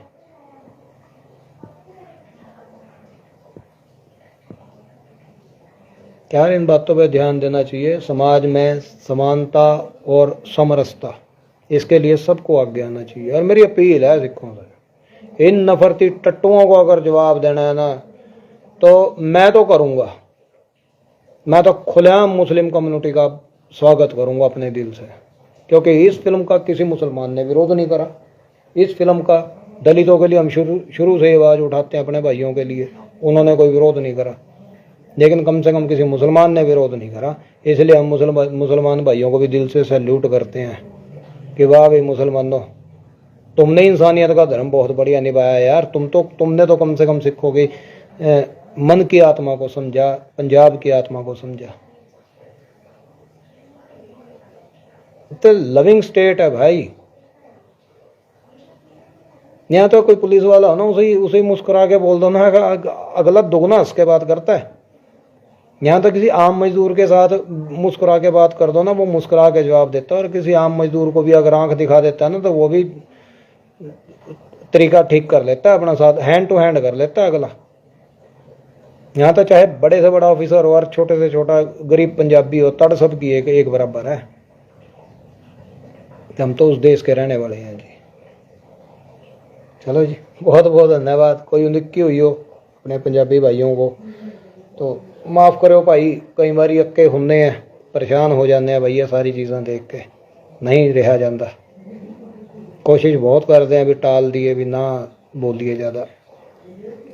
क्या इन बातों पे ध्यान देना चाहिए। समाज में समानता और समरसता, इसके लिए सबको आगे आना चाहिए। और मेरी अपील है सिखों से, इन नफरती टट्टुओं को अगर जवाब देना है ना तो मैं तो करूंगा। मैं तो खुलेआम मुस्लिम कम्युनिटी का स्वागत करूंगा अपने दिल से, क्योंकि इस फिल्म का किसी मुसलमान ने विरोध नहीं करा। इस फिल्म का दलितों के लिए हम शुरू से आवाज़ उठाते हैं, अपने भाइयों के लिए, उन्होंने कोई विरोध नहीं करा। लेकिन कम से कम किसी मुसलमान ने विरोध नहीं करा, इसलिए हम मुसलमान भाइयों को भी दिल से सैल्यूट करते हैं कि वाह भाई मुसलमानों, तुमने इंसानियत का धर्म बहुत बढ़िया निभाया यार। तुमने तो कम से कम सिखों की मन की आत्मा को समझा, पंजाब की आत्मा को समझा। तो लविंग स्टेट है भाई। यहाँ तो कोई पुलिस वाला हो ना, उसे मुस्कुरा के बोल दो ना, अगला दुगना हंस के बात करता है। यहाँ तो किसी आम मजदूर के साथ मुस्कुरा के बात कर दो ना, वो मुस्कुरा के जवाब देता है। और किसी आम मजदूर को भी अगर आंख दिखा देता है ना, तो वो भी तरीका ठीक कर लेता है अपना, साथ हैंड टू हैंड कर लेता है अगला। यहाँ तो चाहे बड़े से बड़ा ऑफिसर हो और छोटे से छोटा गरीब पंजाबी हो, तड़ सब की एक बराबर है। हम तो उस देश के रहने वाले हैं जी। चलो जी, बहुत बहुत धन्यवाद। कोई उनकी हुई हो अपने पंजाबी भाइयों को तो माफ़ करो भाई, कई बार अक्के हुन्ने हैं, परेशान हो जाते हैं भैया, सारी चीज़ां देख के नहीं रहा जाता। कोशिश बहुत करते हैं भी टाल दिए, भी ना बोलिए ज़्यादा,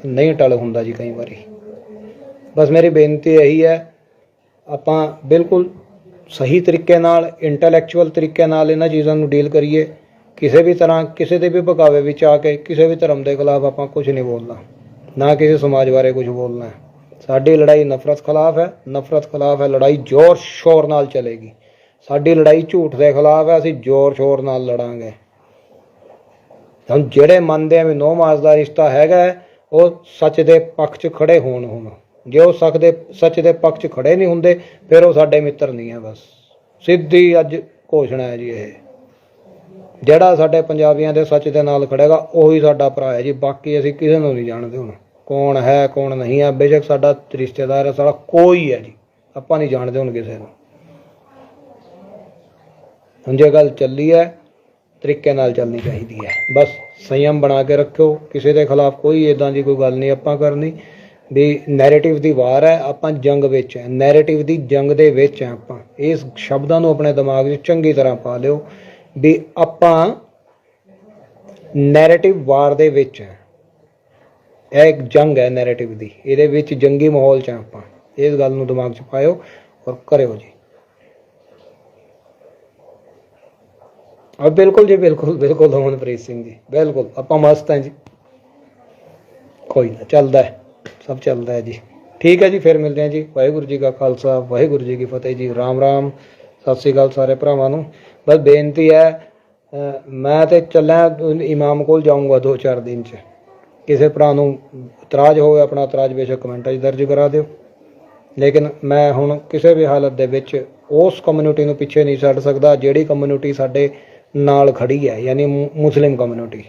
नहीं टल हुंदा जी कई बारी। बस मेरी बेनती यही है, ਆਪਾਂ बिल्कुल सही तरीके नाल, इंटैलेक्चुअल तरीके नाल इन्हां चीज़ां नूं डील करिए। किसी भी तरह किसी के भी बकावे विच आके किसी भी धर्म के खिलाफ आपां कुछ नहीं बोलना, ना किसी समाज बारे कुछ बोलना है। साडी लड़ाई नफरत खिलाफ है, नफरत खिलाफ है लड़ाई जोर शोर नाल चलेगी। साडी लड़ाई झूठ के खिलाफ है, असीं जोर शोर नाल लड़ांगे। हम ਜਿਹੜੇ ਮੰਨਦੇ ਆ ਵੀ ਨੌ ਮਾਸ ਦਾ ਰਿਸ਼ਤਾ ਹੈਗਾ, ਉਹ ਸੱਚ ਦੇ ਪੱਖ 'ਚ ਖੜੇ ਹੋਣ। ਹੁਣ ਜੇ ਉਹ ਸੱਚ ਦੇ ਪੱਖ 'ਚ ਖੜੇ ਨਹੀਂ ਹੁੰਦੇ, ਫਿਰ ਉਹ ਸਾਡੇ ਮਿੱਤਰ ਨਹੀਂ ਹੈ। ਬਸ ਸਿੱਧੀ ਅੱਜ ਘੋਸ਼ਣਾ ਹੈ ਜੀ। ਇਹ ਜਿਹੜਾ ਸਾਡੇ ਪੰਜਾਬੀਆਂ ਦੇ ਸੱਚ ਦੇ ਨਾਲ ਖੜੇਗਾ ਉਹੀ ਸਾਡਾ ਭਰਾ ਹੈ ਜੀ। ਬਾਕੀ ਅਸੀਂ ਕਿਸੇ ਨੂੰ ਨਹੀਂ ਜਾਣਦੇ ਹੁਣ ਕੌਣ ਹੈ ਕੌਣ ਨਹੀਂ ਹੈ। ਬੇਸ਼ੱਕ ਸਾਡਾ ਰਿਸ਼ਤੇਦਾਰ ਹੈ, ਸਾਡਾ ਕੋਈ ਹੈ ਜੀ, ਆਪਾਂ ਨਹੀਂ ਜਾਣਦੇ ਹੁਣ ਕਿਸੇ ਨੂੰ। ਹੁਣ ਜੇ ਗੱਲ ਚੱਲੀ ਹੈ, तरीके नाल चलनी चाहिए है। बस संयम बना के रखो, किसी के खिलाफ कोई इदां दी कोई गल नहीं आपां करनी भी। नैरेटिव दी वार है, आपां जंग विच है, नैरेटिव दी जंग दे विच है। आपां इस शब्दां नूं अपने दिमाग 'ਚ चंगी तरह पा लिओ भी आपां नैरेटिव वार दे विच है। यह एक जंग है नैरेटिव दी, इहदे विच जंगी माहौल 'ਚ आपां इस गल नूं दिमाग 'ਚ पाओ और करिओ जी। और बिल्कुल जी, बिल्कुल बिल्कुल अमनप्रीत सिंह जी, बिल्कुल आपां मस्त हैं जी। कोई ना, चलता है, सब चलता है जी। ठीक है जी, फिर मिलते हैं जी। वाहिगुरू जी का खालसा, वाहिगुरू जी की फतेह जी। राम राम, सत श्री अकाल सारे भरावां नूं। बस बेनती है, मैं तो चलिया इमाम कोल जाऊँगा 2-4 दिन च। किसी भरा नूं इतराज होवे, अपना इतराज बेशक कमेंटां 'ਚ दर्ज करा दिओ। लेकिन मैं हुण किसी भी हालत दे विच उस कम्यूनिटी नूं पिछे नहीं छड्ड सकदा जिहड़ी कम्यूनिटी साडे नाल खड़ी है, यानी मुस्लिम कम्यूनिटी।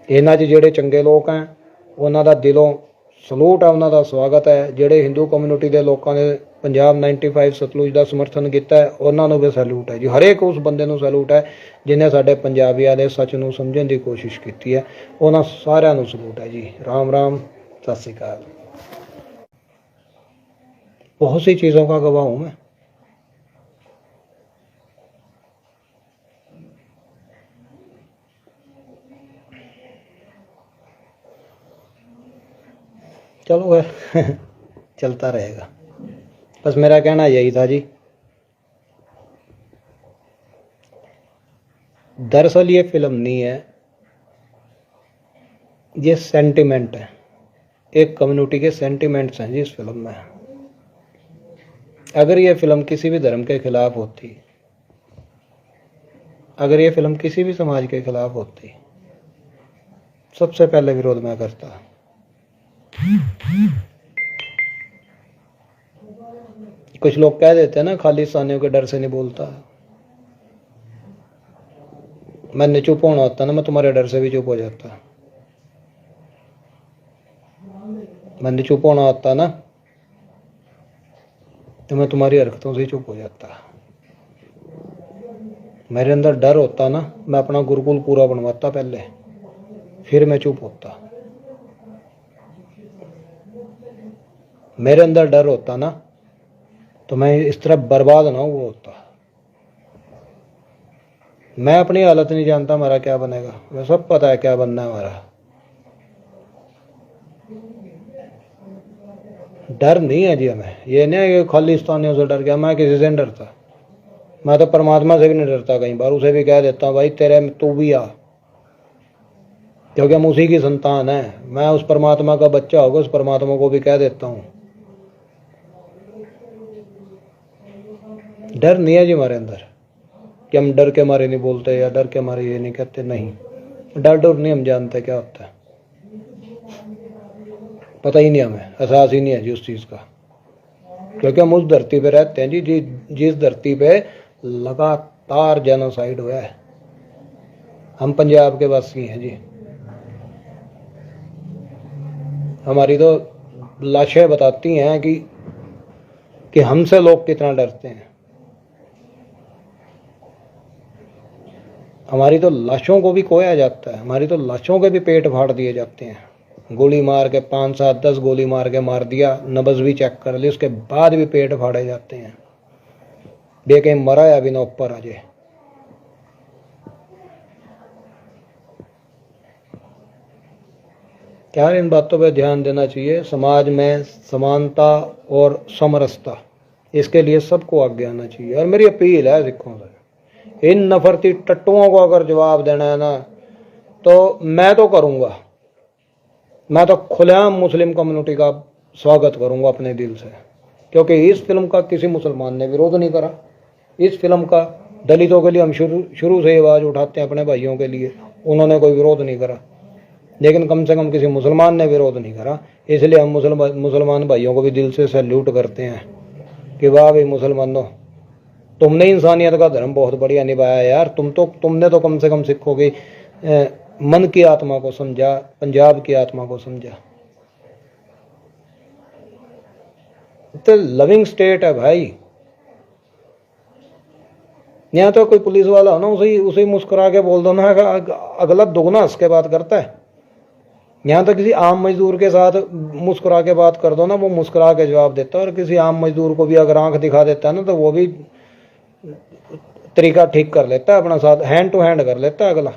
इन्हां 'च जिहड़े चंगे लोग हैं उन्हां दा दिलों सलूट है, उन्हां दा स्वागत है। जिहड़े हिंदू कम्यूनिटी के लोगों ने पंजाब 95 सतलुज का समर्थन किया है, उन्हां नूं भी सैल्यूट है जी। हरेक उस बंदे नूं सैल्यूट है जिन्हें साडे पंजाबियां दे सच नूं समझण दी कोशिश की है। उन्हां सारिआं नूं सलूट है जी। राम राम, सत श्री अकाल। बहुत सी चीज़ों का गवाह हूँ मैं। चलो वह चलता रहेगा। बस मेरा कहना यही था जी। दरअसल ये फिल्म नहीं है, ये सेंटिमेंट है। एक कम्युनिटी के सेंटिमेंट्स हैं जी इस फिल्म में। अगर ये फिल्म किसी भी धर्म के खिलाफ होती, अगर ये फिल्म किसी भी समाज के खिलाफ होती, सबसे पहले विरोध मैं करता। कुछ लोग कह देते हैं ना, खालिस्तानियों के डर से नहीं बोलता। मैंने चुप होना होता ना, मैं तुम्हारे डर से भी चुप हो जाता। मैंने चुप होना होता ना, तो मैं तुम्हारी हरकतों से चुप हो जाता। मेरे अंदर डर होता ना, मैं अपना गुरुकुल पूरा बनवाता पहले, फिर मैं चुप होता। मेरे अंदर डर होता ना, तो मैं इस तरह बर्बाद ना हुआ होता। मैं अपनी हालत नहीं जानता हमारा क्या बनेगा, मैं सब पता है क्या बनना है हमारा। डर नहीं है जी हमें, ये नहीं है कि खालिस्तानियों से डर गया। मैं किसी से नहीं डरता, मैं तो परमात्मा से भी नहीं डरता। कई बार उसे भी कह देता हूँ, भाई तेरे में तू भी आ, क्योंकि हम उसी की संतान है। मैं उस परमात्मा का बच्चा होगा, उस परमात्मा को भी कह देता हूँ। डर नहीं है जी हमारे अंदर कि हम डर के मारे नहीं बोलते या डर के मारे ये नहीं कहते। नहीं, डर डर नहीं, हम जानते क्या होता है, पता ही नहीं, हमें एहसास ही नहीं है जी उस चीज़ का। क्योंकि हम उस धरती पे रहते हैं जी, जिस धरती पे लगातार जेनोसाइड हुआ है। हम पंजाब के वासी हैं जी। हमारी तो लाशें बताती हैं कि हमसे लोग कितना डरते हैं। हमारी तो लाशों को भी कोया जाता है, हमारी तो लाशों के भी पेट फाड़ दिए जाते हैं। गोली मार के 5, 7, 10 गोली मार के मार दिया, नब्ज भी चेक कर ली, उसके बाद भी पेट फाड़े जाते हैं। देखे मरा या बिना ऊपर आ जाए। क्या इन बातों पर ध्यान देना चाहिए। समाज में समानता और समरसता, इसके लिए सबको आगे आना चाहिए। और मेरी अपील है सिखों से, इन नफरती टट्टुओं को अगर जवाब देना है ना, तो मैं तो करूंगा। मैं तो खुलेआम मुस्लिम कम्युनिटी का स्वागत करूंगा अपने दिल से, क्योंकि इस फिल्म का किसी मुसलमान ने विरोध नहीं करा। इस फिल्म का दलितों के लिए हम शुरू से आवाज़ उठाते हैं, अपने भाइयों के लिए, उन्होंने कोई विरोध नहीं करा। लेकिन कम से कम किसी मुसलमान ने विरोध नहीं करा, इसलिए हम मुसलमान भाइयों को भी दिल से सैल्यूट करते हैं कि वाह भाई मुसलमानों, तुमने इंसानियत का धर्म बहुत बढ़िया निभाया यार। तुमने तो कम से कम सिखों की मन की आत्मा को समझा, पंजाब की आत्मा को समझा। तो लविंग स्टेट है भाई। यहाँ तो कोई पुलिस वाला हो ना, उसे मुस्कुरा के बोल दो ना, अगला दोगुना हंस के बात करता है। यहाँ तो किसी आम मजदूर के साथ मुस्कुरा के बात कर दो ना, वो मुस्कुरा के जवाब देता है। और किसी आम मजदूर को भी अगर आंख दिखा देता है ना, तो वो भी तरीका ठीक कर लेता है अपना, साथ हैंड टू हैंड कर लेता है अगला।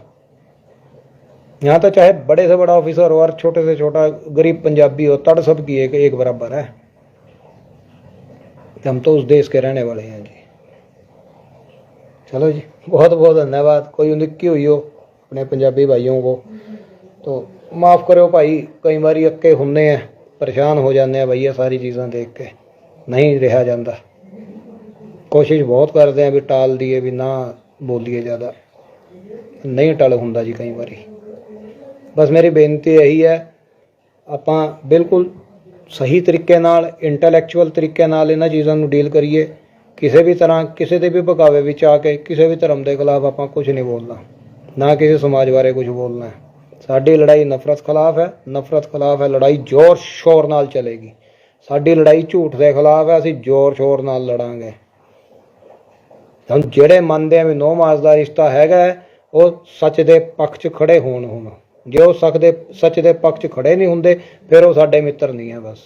यहाँ तो चाहे बड़े से बड़ा ऑफिसर हो और छोटे से छोटा गरीब पंजाबी हो, तड़ सब की एक बराबर है। हम तो उस देश के रहने वाले हैं जी। चलो जी, बहुत बहुत धन्यवाद। कोई उनकी हुई हो अपने पंजाबी भाइयों को तो माफ़ करो भाई, कई बार अक्के होने हैं, परेशान हो जाते हैं भैया, सारी चीज़ें देख के नहीं रहा जाता। कोशिश बहुत करते हैं भी टाल दिए, भी ना बोलिए ज़्यादा, नहीं टल होंदा जी कई बारी। बस मेरी बेनती यही है, ਆਪਾਂ बिल्कुल सही तरीके नाल, इंटैलेक्चुअल तरीके नाल इन्हां चीज़ों को डील करिए। किसी भी तरह किसी के भी बकावे विच आके किसी भी धर्म के खिलाफ आप कुछ नहीं बोलना, ना किसी समाज बारे कुछ बोलना है। साडी लड़ाई नफरत खिलाफ है, नफरत खिलाफ है लड़ाई जोर शोर नाल चलेगी। साडी लड़ाई झूठ के खिलाफ है, असीं जोर शोर नाल लड़ांगे। हम ਜਿਹੜੇ ਮੰਨਦੇ ਆ ਵੀ 9 ਮਾਸ ਦਾ ਰਿਸ਼ਤਾ ਹੈਗਾ, ਉਹ ਸੱਚ ਦੇ ਪੱਖ 'ਚ ਖੜੇ ਹੋਣ। ਹੁਣ ਜੇ ਉਹ ਸੱਚ ਦੇ ਪੱਖ 'ਚ ਖੜੇ ਨਹੀਂ ਹੁੰਦੇ, ਫਿਰ ਉਹ ਸਾਡੇ ਮਿੱਤਰ ਨਹੀਂ ਹੈ। ਬਸ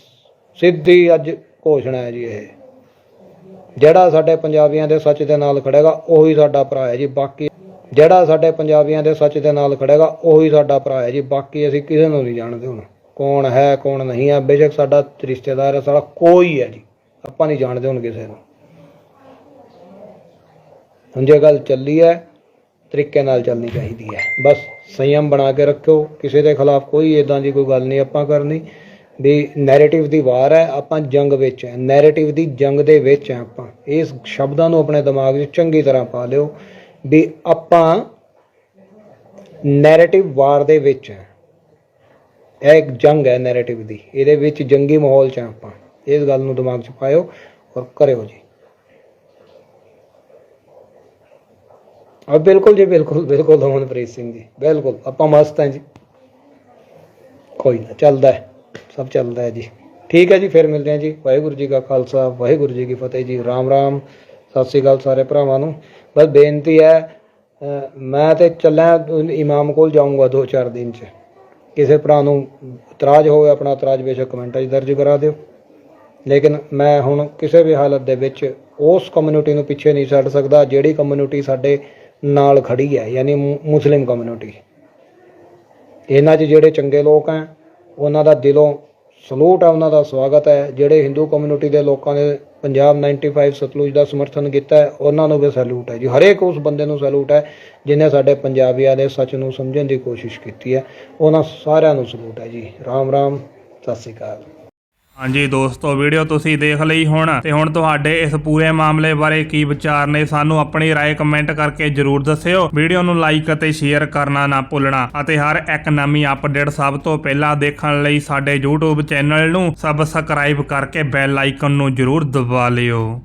ਸਿੱਧੀ ਅੱਜ ਘੋਸ਼ਣਾ ਹੈ ਜੀ ਇਹ। ਜਿਹੜਾ ਸਾਡੇ ਪੰਜਾਬੀਆਂ ਦੇ ਸੱਚ ਦੇ ਨਾਲ ਖੜੇਗਾ ਉਹੀ ਸਾਡਾ ਭਰਾ ਹੈ ਜੀ। ਬਾਕੀ ਜਿਹੜਾ ਸਾਡੇ ਪੰਜਾਬੀਆਂ ਦੇ ਸੱਚ ਦੇ ਨਾਲ ਖੜੇਗਾ ਉਹੀ ਸਾਡਾ ਭਰਾ ਹੈ ਜੀ। ਬਾਕੀ ਅਸੀਂ ਕਿਸੇ ਨੂੰ ਨਹੀਂ ਜਾਣਦੇ ਹੁਣ ਕੌਣ ਹੈ ਕੌਣ ਨਹੀਂ ਹੈ। ਬੇਸ਼ੱਕ ਸਾਡਾ ਰਿਸ਼ਤੇਦਾਰ ਹੈ, ਸਾਡਾ ਕੋਈ ਹੈ ਜੀ, ਆਪਾਂ ਨਹੀਂ ਜਾਣਦੇ ਹੁਣ ਕਿਸੇ ਨੂੰ। ਹੁਣ ਜੇ ਗੱਲ ਚੱਲੀ ਹੈ ਤਰੀਕੇ ਨਾਲ ਚੱਲਣੀ ਚਾਹੀਦੀ ਹੈ। ਬਸ ਸੰਯਮ ਬਣਾ ਕੇ ਰੱਖੋ, ਕਿਸੇ ਦੇ ਖਿਲਾਫ ਕੋਈ ਇਦਾਂ ਦੀ ਕੋਈ ਗੱਲ ਨਹੀਂ ਆਪਾਂ ਕਰਨੀ ਵੀ ਨੈਰੇਟਿਵ ਦੀ ਵਾਰ ਹੈ, ਆਪਾਂ ਜੰਗ ਵਿੱਚ ਹੈ, ਨੈਰੇਟਿਵ ਦੀ ਜੰਗ ਦੇ ਵਿੱਚ ਹੈ। ਆਪਾਂ ਇਸ ਸ਼ਬਦਾਂ ਨੂੰ ਆਪਣੇ ਦਿਮਾਗ 'ਚ ਚੰਗੀ ਤਰ੍ਹਾਂ ਪਾ ਲਿਓ ਵੀ ਆਪਾਂ ਨੈਰੇਟਿਵ ਵਾਰ ਦੇ ਵਿੱਚ ਹੈ। ਇਹ ਇੱਕ ਜੰਗ ਹੈ ਨੈਰੇਟਿਵ ਦੀ, ਇਹਦੇ ਵਿੱਚ ਜੰਗੀ ਮਾਹੌਲ 'ਚ ਆਪਾਂ, ਇਸ ਗੱਲ ਨੂੰ ਦਿਮਾਗ 'ਚ ਪਾਇਓ ਔਰ ਕਰਿਓ ਜੀ। ਬਿਲਕੁਲ ਜੀ, ਬਿਲਕੁਲ ਬਿਲਕੁਲ ਅਮਨਪ੍ਰੀਤ ਸਿੰਘ ਜੀ, ਬਿਲਕੁਲ ਆਪਾਂ ਮਸਤ ਹਾਂ ਜੀ। ਕੋਈ ਨਾ, ਚੱਲਦਾ ਹੈ, ਸਭ ਚੱਲਦਾ ਹੈ ਜੀ। ਠੀਕ ਹੈ ਜੀ, ਫਿਰ ਮਿਲਦੇ ਹਾਂ ਜੀ। ਵਾਹਿਗੁਰੂ ਜੀ ਕਾ ਖਾਲਸਾ, ਵਾਹਿਗੁਰੂ ਜੀ ਕੀ ਫਤਿਹ ਜੀ। ਰਾਮ ਰਾਮ, ਸਤਿ ਸ਼੍ਰੀ ਅਕਾਲ ਸਾਰੇ ਭਰਾਵਾਂ ਨੂੰ। ਬਸ ਬੇਨਤੀ ਹੈ, ਮੈਂ ਤੇ ਚੱਲਿਆ ਇਮਾਮ ਕੋਲ ਜਾਊਂਗਾ 2-4 ਦਿਨ 'ਚ। ਕਿਸੇ ਭਰਾ ਨੂੰ ਇਤਰਾਜ਼ ਹੋਵੇ, ਆਪਣਾ ਇਤਰਾਜ਼ ਬੇਸ਼ੱਕ ਕਮੈਂਟਾਂ 'ਚ ਦਰਜ ਕਰਾ ਦਿਓ, ਲੇਕਿਨ ਮੈਂ ਹੁਣ ਕਿਸੇ ਵੀ ਹਾਲਤ ਦੇ ਵਿੱਚ ਉਸ ਕਮਿਊਨਿਟੀ ਨੂੰ ਪਿੱਛੇ ਨਹੀਂ ਛੱਡ ਸਕਦਾ ਜਿਹੜੀ ਕਮਿਊਨਿਟੀ ਸਾਡੇ ਨਾਲ ਖੜੀ ਹੈ, ਯਾਨੀ ਮੁਸਲਿਮ ਕਮਿਊਨਿਟੀ। ਇਹਨਾਂ 'ਚ ਜਿਹੜੇ ਚੰਗੇ ਲੋਕ ਹੈ ਉਹਨਾਂ ਦਾ ਦਿਲੋਂ ਸਲੂਟ ਹੈ, ਉਹਨਾਂ ਦਾ ਸਵਾਗਤ ਹੈ। ਜਿਹੜੇ ਹਿੰਦੂ ਕਮਿਊਨਿਟੀ ਦੇ ਲੋਕਾਂ ਨੇ ਪੰਜਾਬ 95 ਸਤਲੁਜ ਦਾ ਸਮਰਥਨ ਕੀਤਾ ਹੈ, ਉਹਨਾਂ ਨੂੰ ਵੀ ਸੈਲੂਟ ਹੈ ਜੀ। ਹਰੇਕ ਉਸ ਬੰਦੇ ਨੂੰ ਸੈਲੂਟ ਹੈ ਜਿਹਨੇ ਸਾਡੇ ਪੰਜਾਬੀਆਂ ਦੇ ਸੱਚ ਨੂੰ ਸਮਝਣ ਦੀ ਕੋਸ਼ਿਸ਼ ਕੀਤੀ ਹੈ, ਉਹਨਾਂ ਸਾਰਿਆਂ ਨੂੰ ਸਲੂਟ ਹੈ ਜੀ। ਰਾਮ ਰਾਮ, ਸਤਿ ਸ਼੍ਰੀ ਅਕਾਲ। ਹਾਂਜੀ ਦੋਸਤੋ, ਵੀਡੀਓ ਤੁਸੀਂ ਦੇਖ ਲਈ ਹੁਣ, ਤੇ ਹੁਣ ਤੁਹਾਡੇ ਇਸ ਪੂਰੇ ਮਾਮਲੇ ਬਾਰੇ ਕੀ ਵਿਚਾਰ ਨੇ, ਸਾਨੂੰ ਆਪਣੀ ਰਾਏ ਕਮੈਂਟ ਕਰਕੇ ਜਰੂਰ ਦੱਸਿਓ। ਵੀਡੀਓ ਨੂੰ ਲਾਈਕ ਅਤੇ ਸ਼ੇਅਰ ਕਰਨਾ ਨਾ ਭੁੱਲਣਾ, ਅਤੇ ਹਰ ਇੱਕ ਨਵੀਂ ਅਪਡੇਟ ਸਭ ਤੋਂ ਪਹਿਲਾਂ ਦੇਖਣ ਲਈ ਸਾਡੇ YouTube ਚੈਨਲ ਨੂੰ ਸਬਸਕ੍ਰਾਈਬ ਕਰਕੇ ਬੈਲ ਆਈਕਨ ਨੂੰ ਜਰੂਰ ਦਬਾ ਲਿਓ।